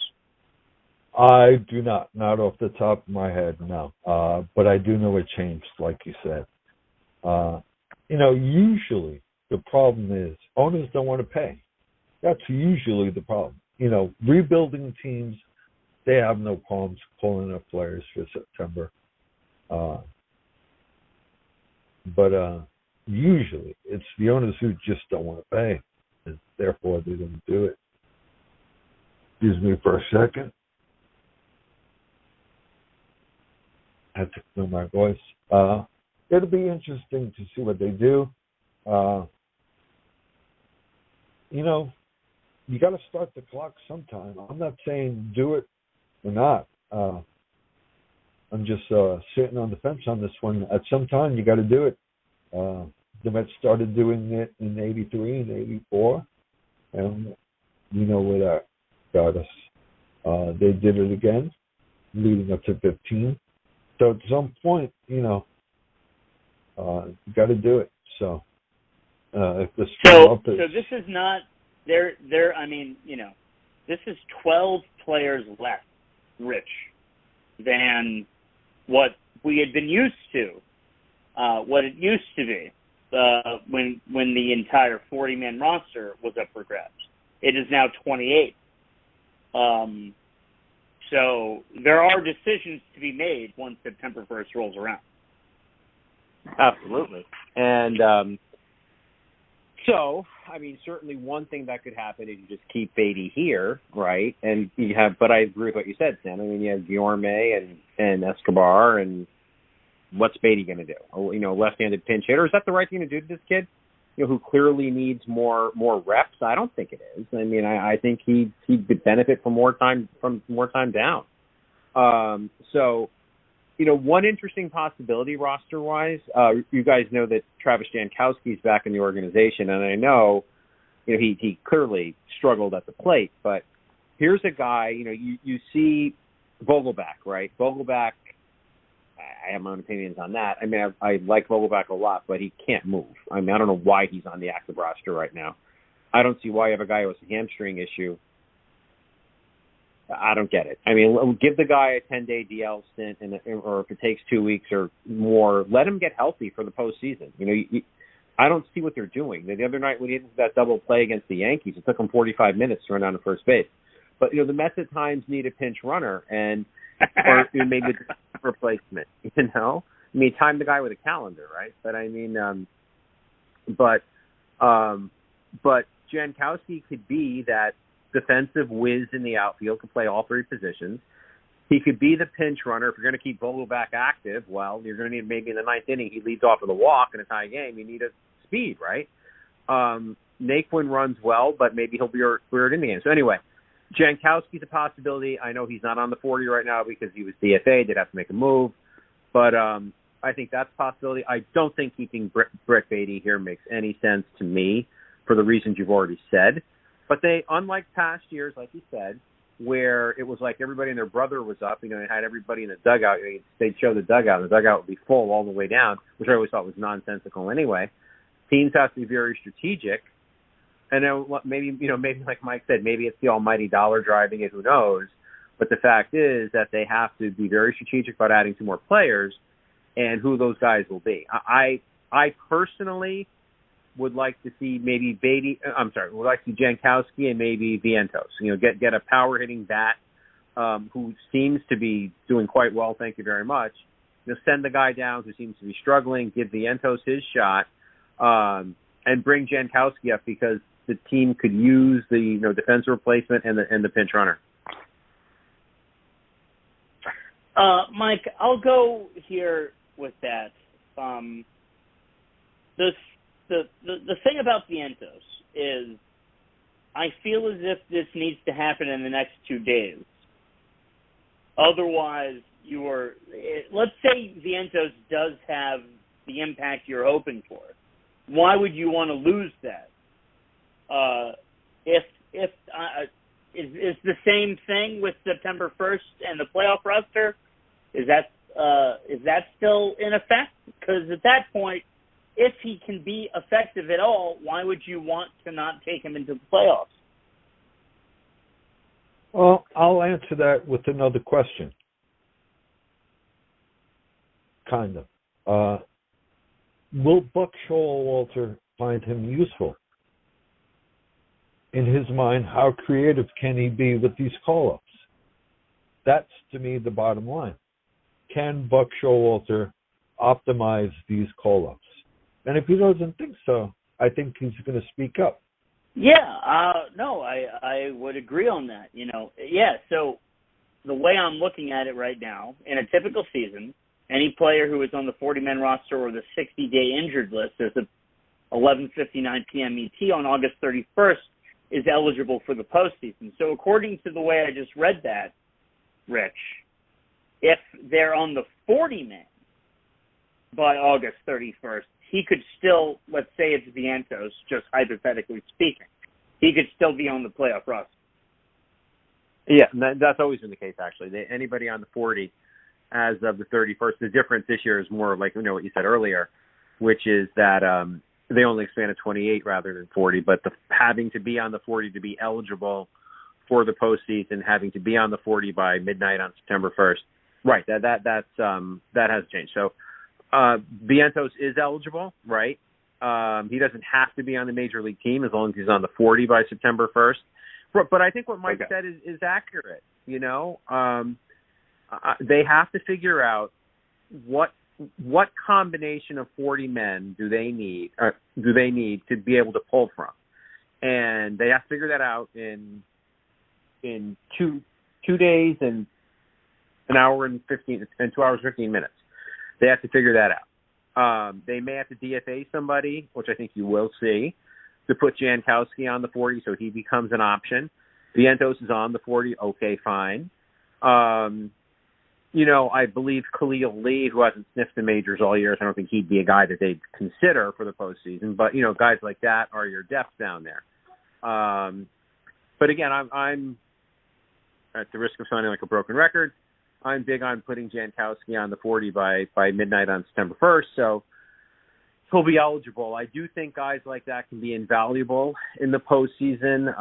S2: I do not off the top of my head, no. But I do know it changed, like you said. Usually the problem is owners don't want to pay. That's usually the problem. Rebuilding teams, they have no problems pulling up players for September. But usually it's the owners who just don't want to pay, and therefore they don't do it. Excuse me for a second. I had to clear my voice. It'll be interesting to see what they do. You got to start the clock sometime. I'm not saying do it or not. I'm just sitting on the fence on this one. At some time, you got to do it. The Mets started doing it in '83 and '84, and you know where that got us. They did it again, leading up to 15. So at some point, you got to do it. So if the
S1: so this is not there. This is 12 players less rich than what we had been used to. What it used to be when the entire 40-man roster was up for grabs. It is now 28. So there are decisions to be made once September 1st rolls around.
S3: Absolutely. And certainly one thing that could happen is you just keep Baty here, right? And but I agree with what you said, Sam. You have Guillorme and Escobar, and what's Baty going to do? Left-handed pinch hitter. Is that the right thing to do to this kid? Who clearly needs more reps? I don't think it is. I think he could benefit from more time down. One interesting possibility roster-wise, you guys know that Travis Jankowski is back in the organization, and I know, he clearly struggled at the plate. But here's a guy, you see Vogelbach, right? Vogelbach, I have my own opinions on that. I like Vogelbach a lot, but he can't move. I don't know why he's on the active roster right now. I don't see why you have a guy with a hamstring issue. I don't get it. Give the guy a 10-day DL stint, or if it takes 2 weeks or more, let him get healthy for the postseason. I don't see what they're doing. The other night when he did that double play against the Yankees, it took him 45 minutes to run down to first base. But, the Mets at times need a pinch runner or maybe a replacement, I mean, time the guy with a calendar, right? But I mean, but Jankowski could be that defensive whiz in the outfield, could play all three positions. He could be the pinch runner. If you're going to keep Vogelbach active, well, you're going to need maybe in the ninth inning, he leads off with a walk in a tie game. You need a speed, right? Naquin runs well, but maybe he'll be third in the game. So anyway, Jankowski's a possibility. I know he's not on the 40 right now because he was DFA. They'd have to make a move. But I think that's a possibility. I don't think keeping Brett Beatty here makes any sense to me for the reasons you've already said. But they, unlike past years, like you said, where it was like everybody and their brother was up, and had everybody in the dugout. They'd show the dugout, and the dugout would be full all the way down, which I always thought was nonsensical anyway. Teams have to be very strategic. And then maybe like Mike said, maybe it's the almighty dollar driving it, who knows. But the fact is that they have to be very strategic about adding two more players and who those guys will be. I personally would like to see maybe would like to see Jankowski and maybe Vientos. Get a power hitting bat who seems to be doing quite well, thank you very much. Send the guy down who seems to be struggling, give Vientos his shot, and bring Jankowski up because the team could use the defensive replacement and the pinch runner.
S1: Mike, I'll go here with that. The thing about Vientos is I feel as if this needs to happen in the next 2 days. Otherwise, let's say Vientos does have the impact you're hoping for. Why would you want to lose that? Is the same thing with September 1st and the playoff roster? Is that still in effect? Because at that point, if he can be effective at all, why would you want to not take him into the playoffs?
S2: Well, I'll answer that with another question. Kind of. Will Buck Showalter find him useful? In his mind, how creative can he be with these call-ups? That's, to me, the bottom line. Can Buck Showalter optimize these call-ups? And if he doesn't think so, I think he's going to speak up.
S1: Yeah, no, I would agree on that. So the way I'm looking at it right now, in a typical season, any player who is on the 40-man roster or the 60-day injured list as of 11:59 p.m. ET on August 31st is eligible for the postseason. So according to the way I just read that, Rich, if they're on the 40-man by August 31st, he could still, let's say it's Vientos, just hypothetically speaking, he could still be on the playoff roster.
S3: Yeah, that's always been the case, actually. Anybody on the 40 as of the 31st, the difference this year is more like, what you said earlier, which is that they only expanded 28 rather than 40, but having to be on the 40 to be eligible for the postseason, having to be on the 40 by midnight on September 1st, right, that has changed. So Vientos is eligible, right? He doesn't have to be on the major league team as long as he's on the 40 by September 1st. But I think what Mike said is accurate. They have to figure out what combination of 40 men do they need to be able to pull from, and they have to figure that out in 2 days and 2 hours and 15 minutes. They have to figure that out. They may have to DFA somebody, which I think you will see, to put Jankowski on the 40 so he becomes an option. Vientos is on the 40. Okay, fine. I believe Khalil Lee, who hasn't sniffed the majors all year, so I don't think he'd be a guy that they'd consider for the postseason. But, guys like that are your depth down there. But again, I'm at the risk of sounding like a broken record. I'm big on putting Jankowski on the 40 by midnight on September 1st, so he'll be eligible. I do think guys like that can be invaluable in the postseason.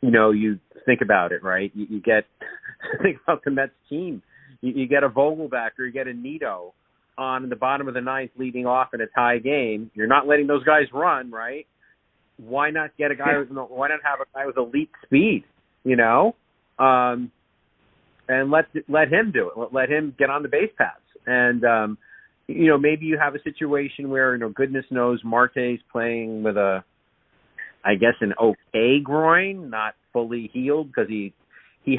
S3: You think about it, right? Think about the Mets team. You get a Vogelbach or you get a Nito on the bottom of the ninth leading off in a tie game. You're not letting those guys run, right? Why not get a guy why not have a guy with elite speed, you know? And let him do it. Let him get on the base paths. And, you know, maybe you have a situation where, you know, goodness knows Marte's playing with an okay groin, not fully healed, because he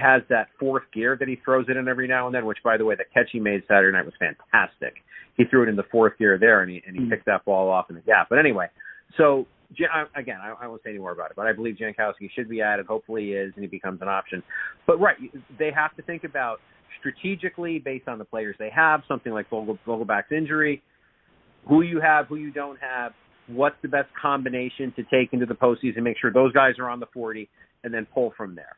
S3: has that fourth gear that he throws it in every now and then, which, by the way, the catch he made Saturday night was fantastic. He threw it in the fourth gear there, and he picked that ball off in the gap. But anyway, so, again, I won't say any more about it, but I believe Jankowski should be added. Hopefully he is, and he becomes an option. But, right, they have to think about strategically, based on the players they have, something like Vogelback's injury, who you have, who you don't have, what's the best combination to take into the postseason, make sure those guys are on the 40, and then pull from there.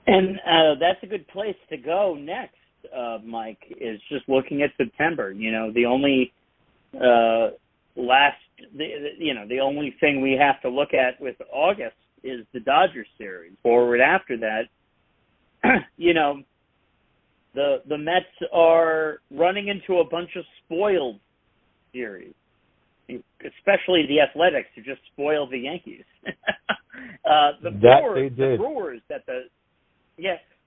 S1: And that's a good place to go next, Mike, is just looking at September. You know, the only the only thing we have to look at with August is the Dodgers series. Forward after that, you know, the Mets are running into a bunch of spoiled series, especially the Athletics, who just spoiled the Yankees. The Brewers,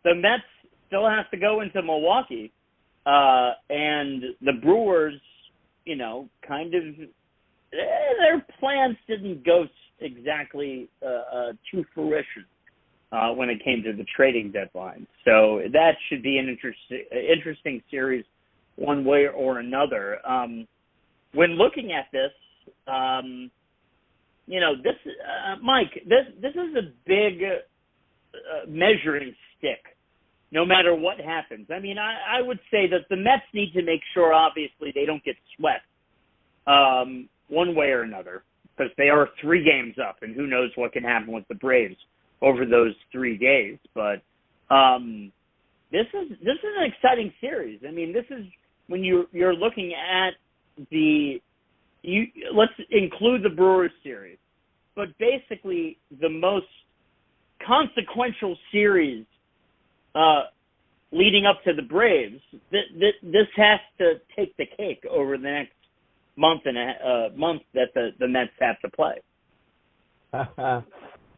S1: the Mets still have to go into Milwaukee, and the Brewers, you know, kind of their plans didn't go exactly to fruition when it came to the trading deadline. So that should be an interesting series one way or another. When looking at this, you know, this Mike, this is a big measuring stick, no matter what happens. I mean, I would say that the Mets need to make sure, obviously, they don't get swept one way or another, because they are 3 games up, and who knows what can happen with the Braves over those 3 days. But this is an exciting series. I mean, this is when you're looking at let's include the Brewers series, but basically the most consequential series leading up to the Braves. This has to take the cake over the next month that the Mets have to play.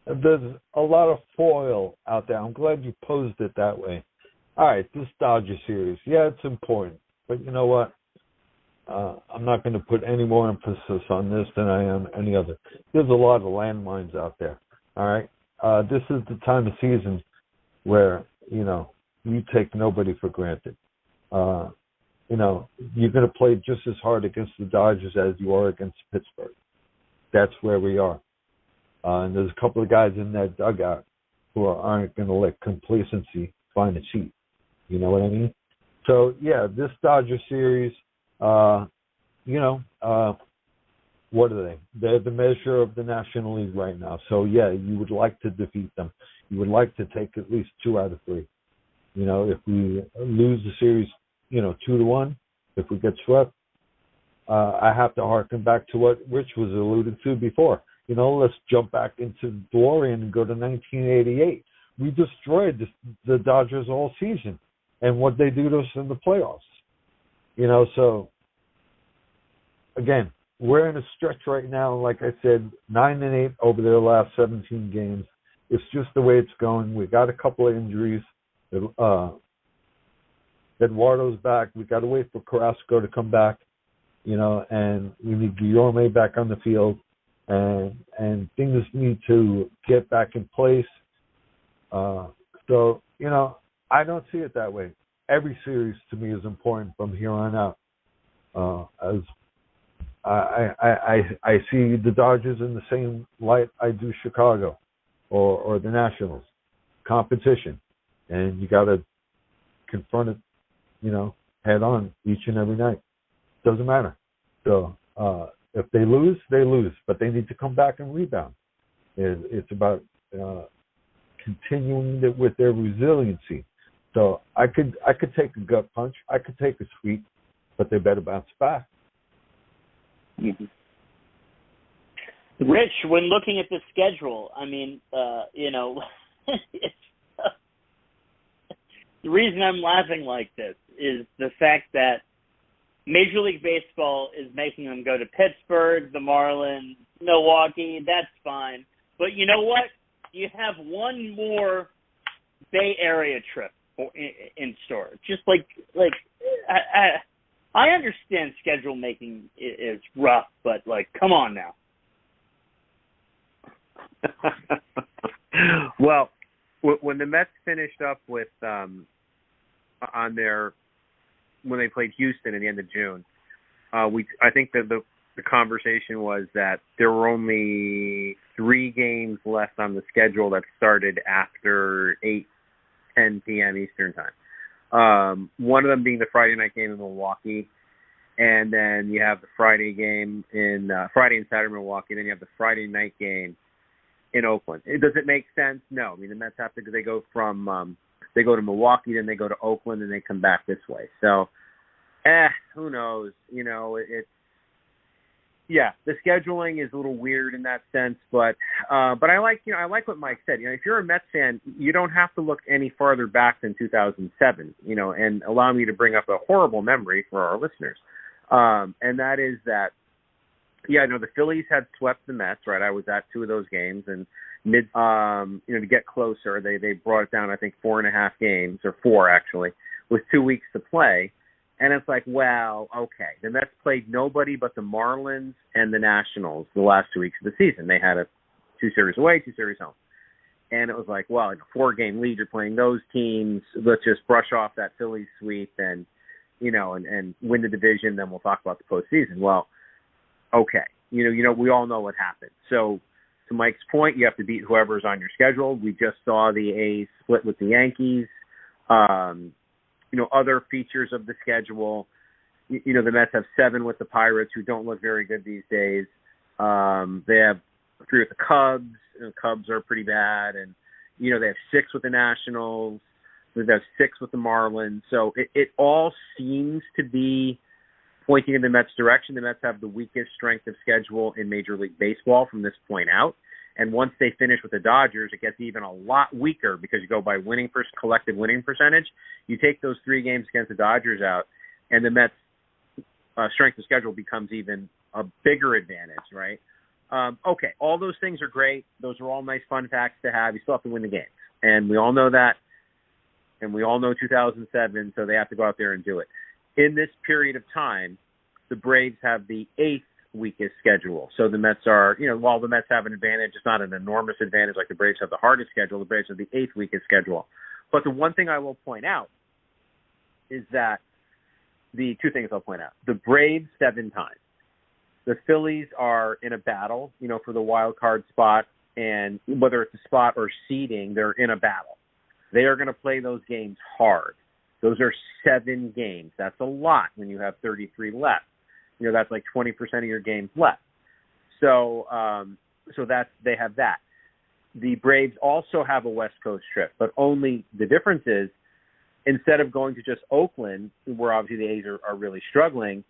S2: There's a lot of foil out there. I'm glad you posed it that way. All right, this Dodger series, yeah, it's important, but you know what? I'm not going to put any more emphasis on this than I am any other. There's a lot of landmines out there. All right, this is the time of season where, you know, you take nobody for granted. You know, you're going to play just as hard against the Dodgers as you are against Pittsburgh. That's where we are. And there's a couple of guys in that dugout who aren't going to let complacency find a seat. You know what I mean? So, yeah, this Dodger series, you know, what are they? They're the measure of the National League right now. So, yeah, you would like to defeat them. You would like to take at least 2 out of 3. You know, if we lose the series, you know, 2-1, if we get swept, I have to harken back to what Rich was alluded to before. You know, let's jump back into DeLorean and go to 1988. We destroyed the Dodgers all season. And what they do to us in the playoffs. You know, so, again, we're in a stretch right now, like I said, 9-8 over their last 17 games. It's just the way it's going. We got a couple of injuries. Eduardo's back. We got to wait for Carrasco to come back, you know, and we need Guillorme back on the field. And things need to get back in place. So, you know, I don't see it that way. Every series to me is important from here on out. As I see the Dodgers in the same light I do Chicago or the Nationals. Competition. And you got to confront it, you know, head on each and every night. Doesn't matter. So, if they lose, they lose, but they need to come back and rebound. It's about continuing with their resiliency. So I could take a gut punch, I could take a sweep, but they better bounce back.
S1: Mm-hmm. Rich, when looking at the schedule, I mean, you know, it's, the reason I'm laughing like this is the fact that Major League Baseball is making them go to Pittsburgh, the Marlins, Milwaukee. That's fine. But you know what? You have one more Bay Area trip in store. Just like I understand schedule making is rough, but like, come on now.
S3: Well, when the Mets finished up with when they played Houston at the end of June, I think that the conversation was that there were only 3 games left on the schedule that started after 8:10 p.m. Eastern time. One of them being the Friday night game in Milwaukee, and then you have the Friday game in Friday and Saturday in Milwaukee, and then you have the Friday night game in Oakland. Does it make sense? No. I mean, the Mets have to, they go to Milwaukee, then they go to Oakland, and they come back this way. So, who knows? You know, the scheduling is a little weird in that sense, but I like what Mike said. You know, if you're a Mets fan, you don't have to look any farther back than 2007. You know, and allow me to bring up a horrible memory for our listeners, and that is that. Yeah, no, the Phillies had swept the Mets, right? I was at 2 of those games, and to get closer, they brought it down, I think, 4.5 games, or 4 actually, with 2 weeks to play. And it's like, well, okay. The Mets played nobody but the Marlins and the Nationals the last 2 weeks of the season. They had 2 series away, 2 series home. And it was like, well, in a 4-game lead, you're playing those teams. Let's just brush off that Phillies sweep and win the division. Then we'll talk about the postseason. Well, okay. You know, we all know what happened. So to Mike's point, you have to beat whoever's on your schedule. We just saw the A's split with the Yankees. Other features of the schedule. The Mets have 7 with the Pirates, who don't look very good these days. They have 3 with the Cubs. The Cubs are pretty bad. And, they have 6 with the Nationals. They have 6 with the Marlins. So it all seems to be pointing in the Mets' direction. The Mets have the weakest strength of schedule in Major League Baseball from this point out. And once they finish with the Dodgers, it gets even a lot weaker because you go by collective winning percentage. You take those 3 games against the Dodgers out, and the Mets' strength of schedule becomes even a bigger advantage, right? Okay, all those things are great. Those are all nice fun facts to have. You still have to win the games. And we all know that. And we all know 2007, so they have to go out there and do it. In this period of time, the Braves have the 8th weakest schedule. So the Mets are, while the Mets have an advantage, it's not an enormous advantage like the Braves have the hardest schedule. The Braves have the 8th weakest schedule. But the one thing I will point out is that the 2 things I'll point out. The Braves 7 times. The Phillies are in a battle, for the wild card spot, and whether it's a spot or seeding, they're in a battle. They are going to play those games hard. Those are 7 games. That's a lot when you have 33 left. That's like 20% of your games left. So they have that. The Braves also have a West Coast trip, but only the difference is instead of going to just Oakland, where obviously the A's are really struggling,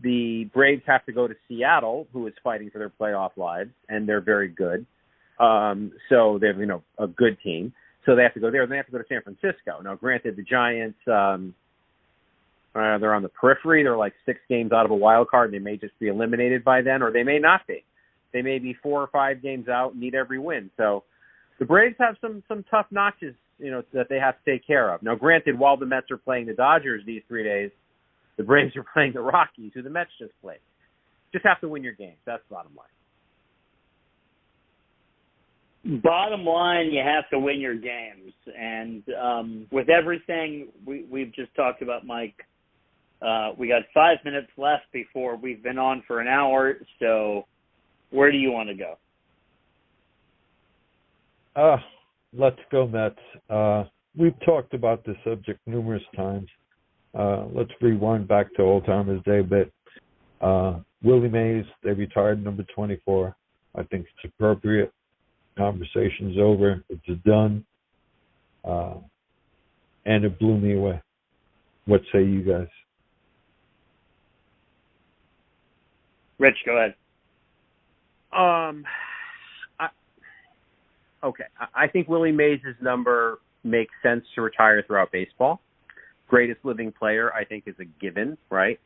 S3: the Braves have to go to Seattle, who is fighting for their playoff lives, and they're very good. So they have, a good team. So they have to go there. Then they have to go to San Francisco. Now, granted, the Giants, they're on the periphery. They're like 6 games out of a wild card. They may just be eliminated by then, or they may not be. They may be 4 or 5 games out, need every win. So the Braves have some tough notches, that they have to take care of. Now, granted, while the Mets are playing the Dodgers these 3 days, the Braves are playing the Rockies, who the Mets just played. Just have to win your games. That's the bottom line.
S1: Bottom line, you have to win your games. And with everything we've just talked about, Mike, we got 5 minutes left before we've been on for an hour. So where do you want to go?
S2: Let's go Mets. We've talked about this subject numerous times. Let's rewind back to old timers day a bit. Willie Mays, they retired number 24. I think it's appropriate. Conversation's over. It's done. And it blew me away. What say you guys?
S1: Rich, go ahead.
S3: I think Willie Mays' number makes sense to retire throughout baseball. greatest living player, I think, is a given, right?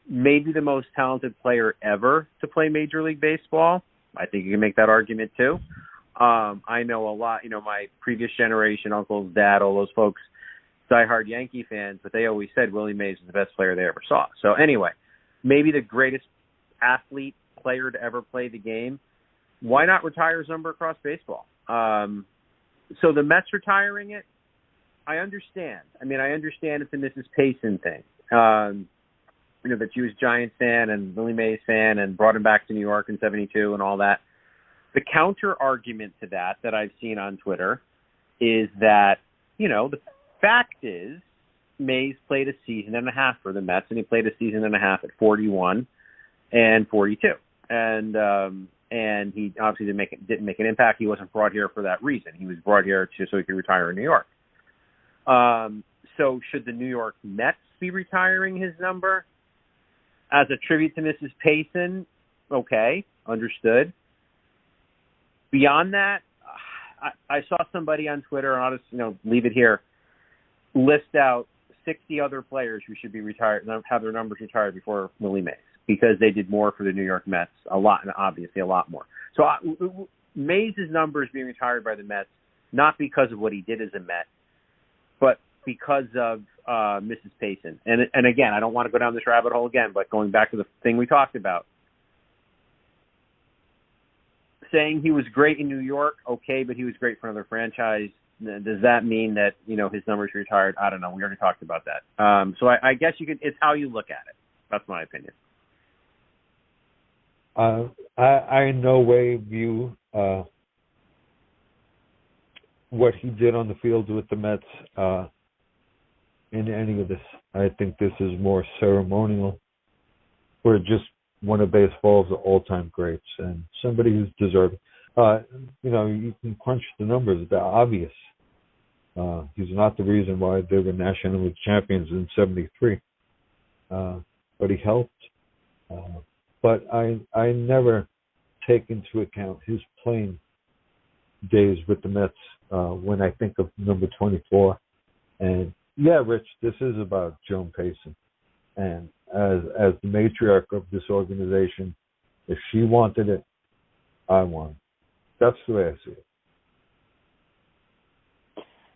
S3: Maybe the most talented player ever to play Major League Baseball. I think you can make that argument too. I know a lot, my previous generation, uncles, dad, all those folks, diehard Yankee fans, but they always said Willie Mays is the best player they ever saw. So anyway, maybe the greatest athlete player to ever play the game. Why not retire his number across baseball? So the Mets retiring it, I understand. I understand it's a Mrs. Payson thing. That she was a Giants fan and Willie Mays fan and brought him back to New York in 72 and all that. The counter argument to that I've seen on Twitter is that, the fact is Mays played a season and a half for the Mets, and he played a season and a half at 41 and 42. And he obviously didn't make an impact. He wasn't brought here for that reason. He was brought here so he could retire in New York. So should the New York Mets be retiring his number as a tribute to Mrs. Payson? Okay, understood. Beyond that, I saw somebody on Twitter, and I'll just leave it here, list out 60 other players who should be retired, have their numbers retired before Willie Mays, because they did more for the New York Mets, a lot, and obviously a lot more. So Mays' number is being retired by the Mets, not because of what he did as a Met, but because of Mrs. Payson. And again, I don't want to go down this rabbit hole again, but going back to the thing we talked about, saying he was great in New York, okay, but he was great for another franchise. Does that mean that, his number's retired? I don't know. We already talked about that. So I guess it's how you look at it. That's my opinion.
S2: I in no way view what he did on the field with the Mets in any of this. I think this is more ceremonial. We're just one of baseball's all-time greats and somebody who's deserving. You can crunch the numbers. They're obvious. He's not the reason why they were National League champions in '73, but he helped. But I never take into account his playing days with the Mets when I think of number 24. And yeah, Rich, this is about Joan Payson. And as the matriarch of this organization, if she wanted it, I want it. That's the way I see it.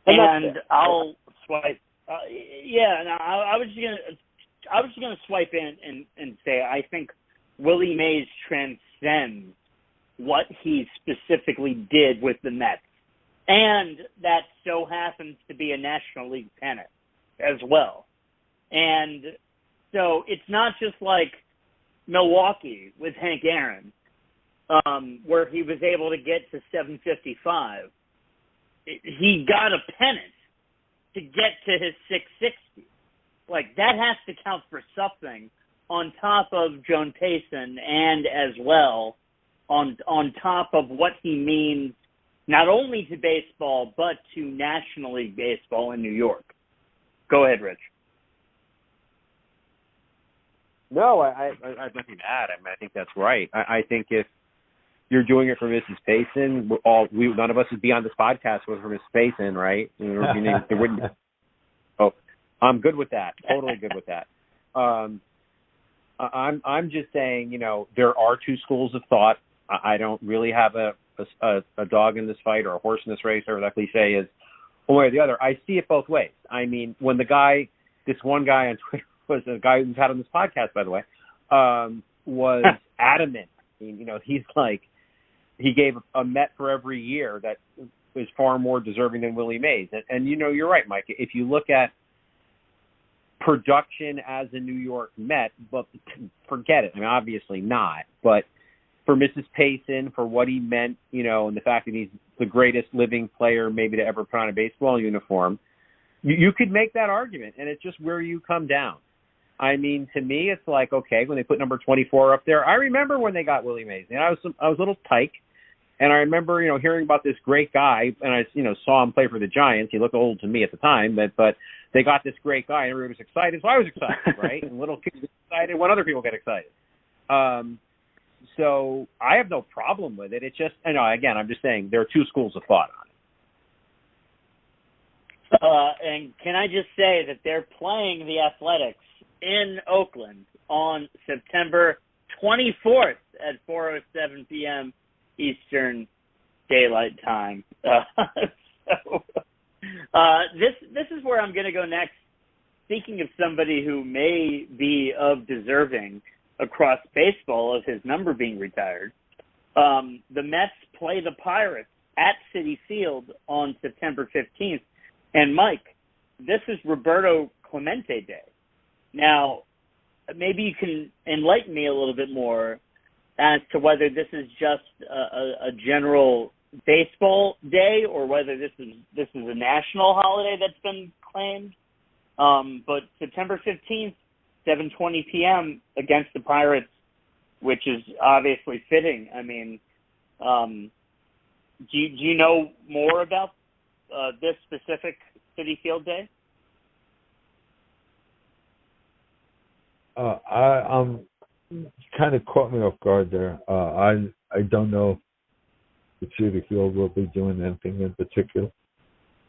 S1: And I'll swipe. I was just gonna swipe in and say I think Willie Mays transcends what he specifically did with the Mets, and that so happens to be a National League pennant as well. And so it's not just like Milwaukee with Hank Aaron, where he was able to get to 755. He got a pennant to get to his 660. Like, that has to count for something on top of Joan Payson, and as well on top of what he means not only to baseball but to National League Baseball in New York. Go ahead, Rich.
S3: No, I have nothing to add. I think that's right. I think if you're doing it for Mrs. Payson, none of us would be on this podcast with Mrs. Payson, right? There wouldn't. Oh, I'm good with that. Totally good with that. I'm just saying, there are two schools of thought. I don't really have a dog in this fight or a horse in this race, or that cliche is one way or the other. I see it both ways. I mean, when this one guy on Twitter, was a guy who's had on this podcast, by the way, was adamant. I mean, he's like, he gave a Met for every year that is far more deserving than Willie Mays. And you're right, Mike. If you look at production as a New York Met, but forget it. I mean, obviously not. But for Mrs. Payson, for what he meant, and the fact that he's the greatest living player maybe to ever put on a baseball uniform, you could make that argument, and it's just where you come down. I mean, to me, it's like, okay, when they put number 24 up there, I remember when they got Willie Mays. I was a little tyke, and I remember, hearing about this great guy, and I, saw him play for the Giants. He looked old to me at the time, but they got this great guy, and everybody was excited, so I was excited, right? And little kids get excited when other people get excited. So I have no problem with it. It's just, again, I'm just saying there are two schools of thought on it.
S1: And can I just say that they're playing the Athletics in Oakland on September 24th at 4:07 p.m. Eastern Daylight Time. This is where I'm going to go next. Speaking of somebody who may be of deserving across baseball of his number being retired, the Mets play the Pirates at Citi Field on September 15th. And, Mike, this is Roberto Clemente Day. Now, maybe you can enlighten me a little bit more as to whether this is just a general baseball day or whether this is a national holiday that's been claimed. But September 15th, 7:20 p.m. against the Pirates, which is obviously fitting. I mean, do you know more about this specific Citi Field day?
S2: I'm kind of caught me off guard there. I don't know if Citi Field will be doing anything in particular.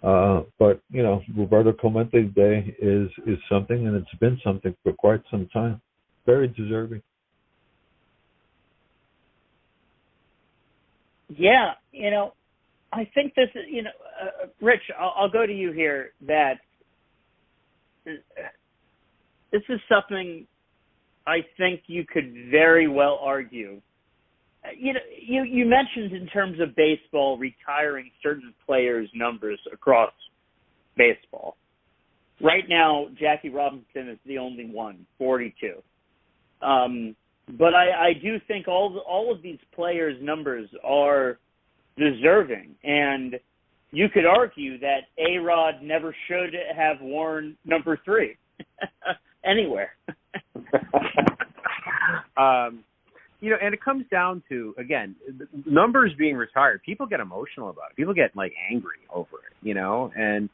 S2: But, you know, Roberto Clemente Day is something, and it's been something for quite some time. Very deserving. Yeah,
S1: you know, I think this is, you know, Rich, I'll go to you here, that this is something I think you could very well argue. You know, you mentioned in terms of baseball retiring certain players' numbers across baseball. Right now, Jackie Robinson is the only one, 42. But I do think all of these players' numbers are deserving, and you could argue that A-Rod never should have worn number 3 anywhere.
S3: You know, and it comes down to, again, numbers being retired. People get emotional about it. People get, like, angry over it, you know. And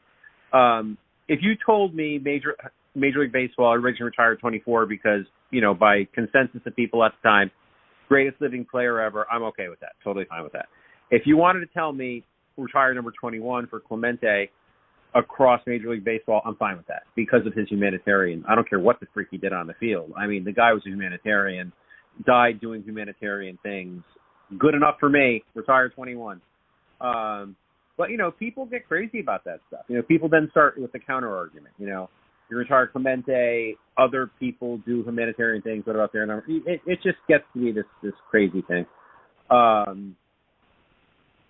S3: if you told me Major League Baseball originally retired 24 because, you know, by consensus of people at the time, greatest living player ever, I'm okay with that. Totally fine with that. If you wanted to tell me retire number 21 for Clemente across Major League Baseball, I'm fine with that because of his humanitarian. I don't care what the freak he did on the field. I mean, the guy was a humanitarian, died doing humanitarian things. Good enough for me. Retire 21. But, you know, people get crazy about that stuff. You know, people then start with the counter argument. You know, you retire Clemente, other people do humanitarian things. What about their number? It just gets to be this crazy thing.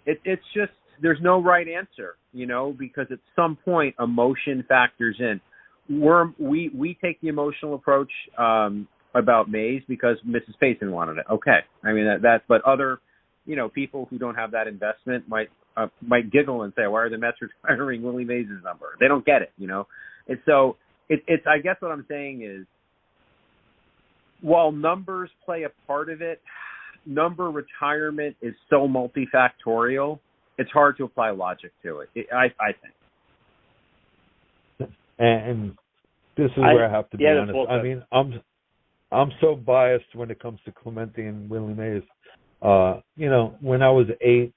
S3: It's just, there's no right answer, you know, because at some point emotion factors in. We take the emotional approach about Mays because Mrs. Payson wanted it. Okay. I mean, but other, you know, people who don't have that investment might giggle and say, why are the Mets retiring Willie Mays' number? They don't get it, you know? And so it's I guess what I'm saying is, while numbers play a part of it, number retirement is so multifactorial, it's hard to apply logic to it. I think. And this is where I have to be honest. I mean, I'm so biased when it comes to Clemente and Willie Mays. You know, when I was 6,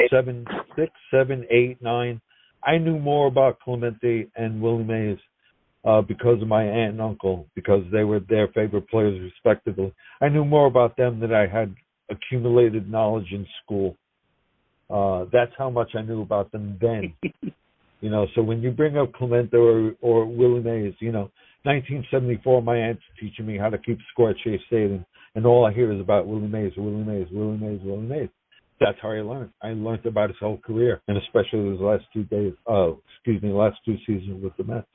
S3: 7, 8, 9, I knew more about Clemente and Willie Mays because of my aunt and uncle, because they were their favorite players respectively. I knew more about them than I had accumulated knowledge in school. That's how much I knew about them then. You know, so when you bring up Clemente or Willie Mays, you know, 1974, my aunt's teaching me how to keep score at Shea Stadium, and all I hear is about Willie Mays, Willie Mays, Willie Mays, Willie Mays. That's how I learned. I learned about his whole career, and especially his last 2 seasons with the Mets.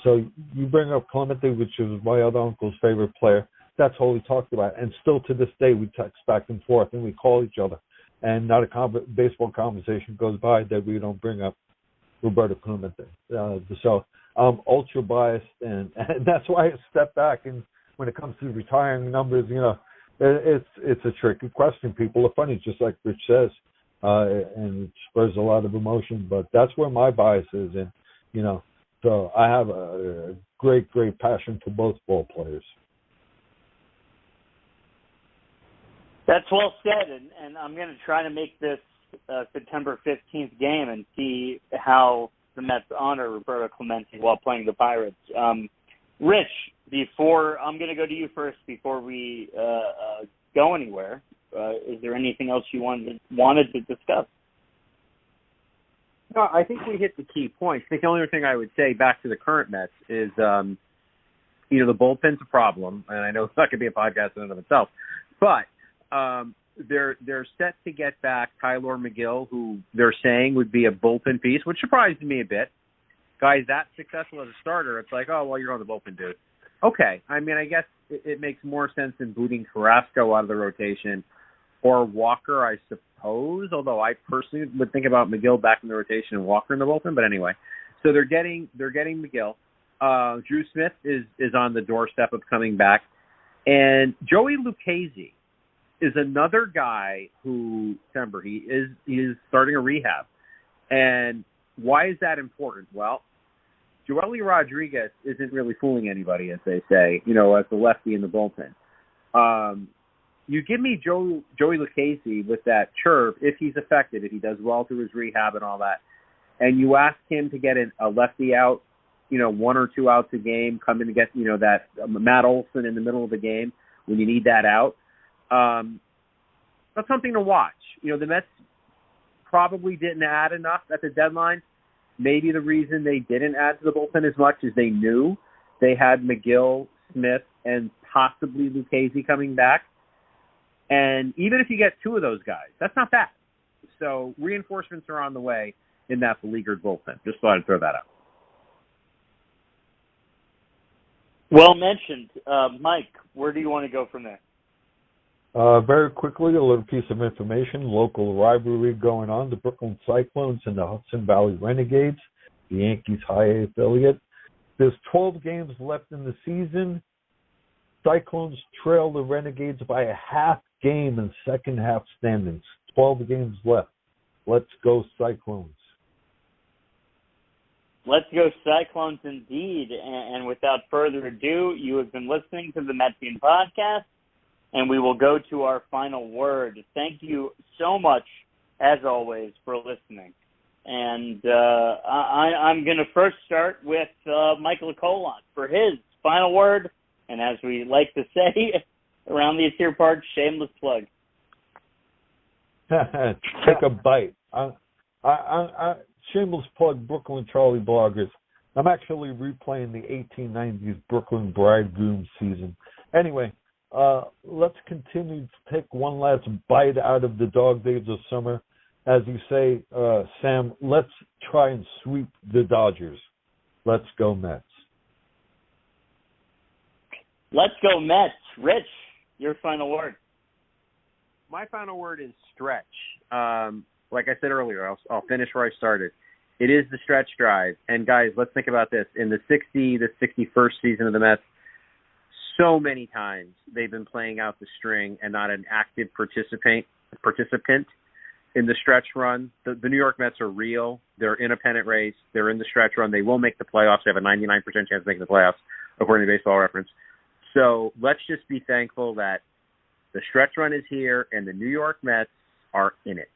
S3: So you bring up Clemente, which is my other uncle's favorite player. That's all we talked about, and still to this day we text back and forth and we call each other, and not a baseball conversation goes by that we don't bring up Roberto Clemente. So I'm ultra biased, and that's why I step back. And when it comes to retiring numbers, you know, it's a tricky question. People are funny, just like Rich says, and it spurs a lot of emotion. But that's where my bias is, and you know, so I have a great passion for both ball players.
S1: That's well said, and I'm going to try to make this September 15th game and see how the Mets honor Roberto Clemente while playing the Pirates. Rich, I'm going to go to you first before we go anywhere. Is there anything else you wanted to discuss?
S3: No, I think we hit the key points. I think the only thing I would say back to the current Mets is, the bullpen's a problem, and I know it's not going to be a podcast in and of itself, but they're set to get back Tyler McGill, who they're saying would be a bullpen piece, which surprised me a bit. Guys that successful as a starter, it's like, oh, well, you're on the bullpen, dude. Okay, I mean, I guess it makes more sense than booting Carrasco out of the rotation or Walker, I suppose, although I personally would think about McGill back in the rotation and Walker in the bullpen. But anyway, so they're getting McGill. Drew Smith is on the doorstep of coming back. And Joey Lucchesi is another guy who, remember, he is starting a rehab. And why is that important? Well, Joely Rodriguez isn't really fooling anybody, as they say, as the lefty in the bullpen. You give me Joey Lucchesi with that chirp, if he's effective, if he does well through his rehab and all that, and you ask him to get a lefty out, 1 or 2 outs a game, come in to get, that Matt Olson in the middle of the game when you need that out. That's something to watch. The Mets probably didn't add enough at the deadline. Maybe the reason they didn't add to the bullpen as much is they knew they had McGill, Smith, and possibly Lucchesi coming back. And even if you get 2 of those guys, that's not bad. So reinforcements are on the way in that beleaguered bullpen. Just thought I'd throw that out.
S1: Well mentioned. Mike, where do you want to go from there?
S2: Very quickly, a little piece of information. Local rivalry going on. The Brooklyn Cyclones and the Hudson Valley Renegades, the Yankees high A affiliate. There's 12 games left in the season. Cyclones trail the Renegades by a half game in second half standings. 12 games left. Let's go Cyclones.
S1: Let's go Cyclones indeed. And without further ado, you have been listening to the Metsian Podcast, and we will go to our final word. Thank you so much, as always, for listening. And I'm going to first start with Michael Colon for his final word. And as we like to say around these here parts, shameless plug.
S2: Take a bite. Shameless plug, Brooklyn Charlie bloggers. I'm actually replaying the 1890s Brooklyn Bridegroom season. Anyway, let's continue to take one last bite out of the dog days of summer. As you say, Sam, let's try and sweep the Dodgers. Let's go Mets.
S1: Let's go Mets. Rich, your final word.
S3: My final word is stretch. Like I said earlier, I'll finish where I started. It is the stretch drive. And guys, let's think about this. In the 61st season of the Mets, so many times they've been playing out the string and not an active participant in the stretch run. The New York Mets are real. They're in a pennant race. They're in the stretch run. They will make the playoffs. They have a 99% chance of making the playoffs, according to Baseball Reference. So let's just be thankful that the stretch run is here and the New York Mets are in it.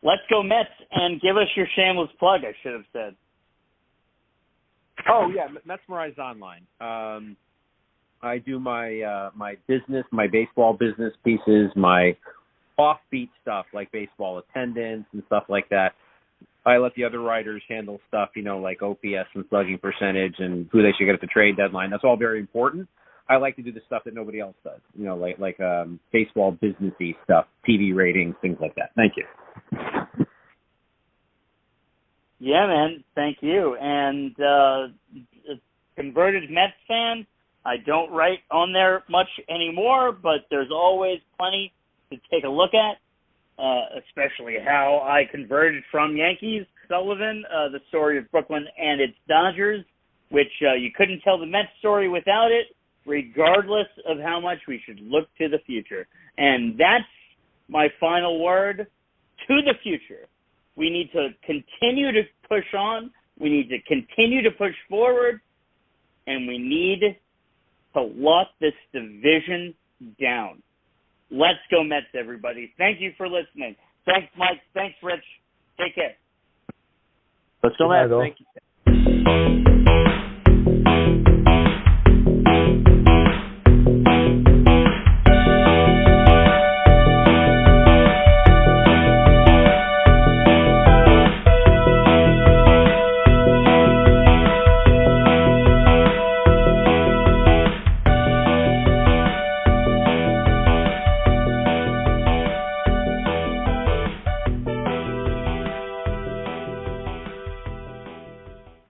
S1: Let's go Mets, and give us your shameless plug, I should have said.
S3: Oh, yeah, Metsmerize Online. I do my business, my baseball business pieces, my offbeat stuff like baseball attendance and stuff like that. I let the other writers handle stuff, like OPS and slugging percentage and who they should get at the trade deadline. That's all very important. I like to do the stuff that nobody else does, like baseball businessy stuff, TV ratings, things like that. Thank you.
S1: Yeah, man. Thank you. And converted Mets fan, I don't write on there much anymore, but there's always plenty to take a look at, especially how I converted from Yankees, Sullivan, the story of Brooklyn and its Dodgers, which you couldn't tell the Mets story without it, regardless of how much we should look to the future. And that's my final word, to the future. We need to continue to push on. We need to continue to push forward. And we need to lock this division down. Let's go Mets, everybody. Thank you for listening. Thanks, Mike. Thanks, Rich. Take care.
S3: Let's go,
S2: Good night,
S3: Matt.
S2: all.
S3: Thank you.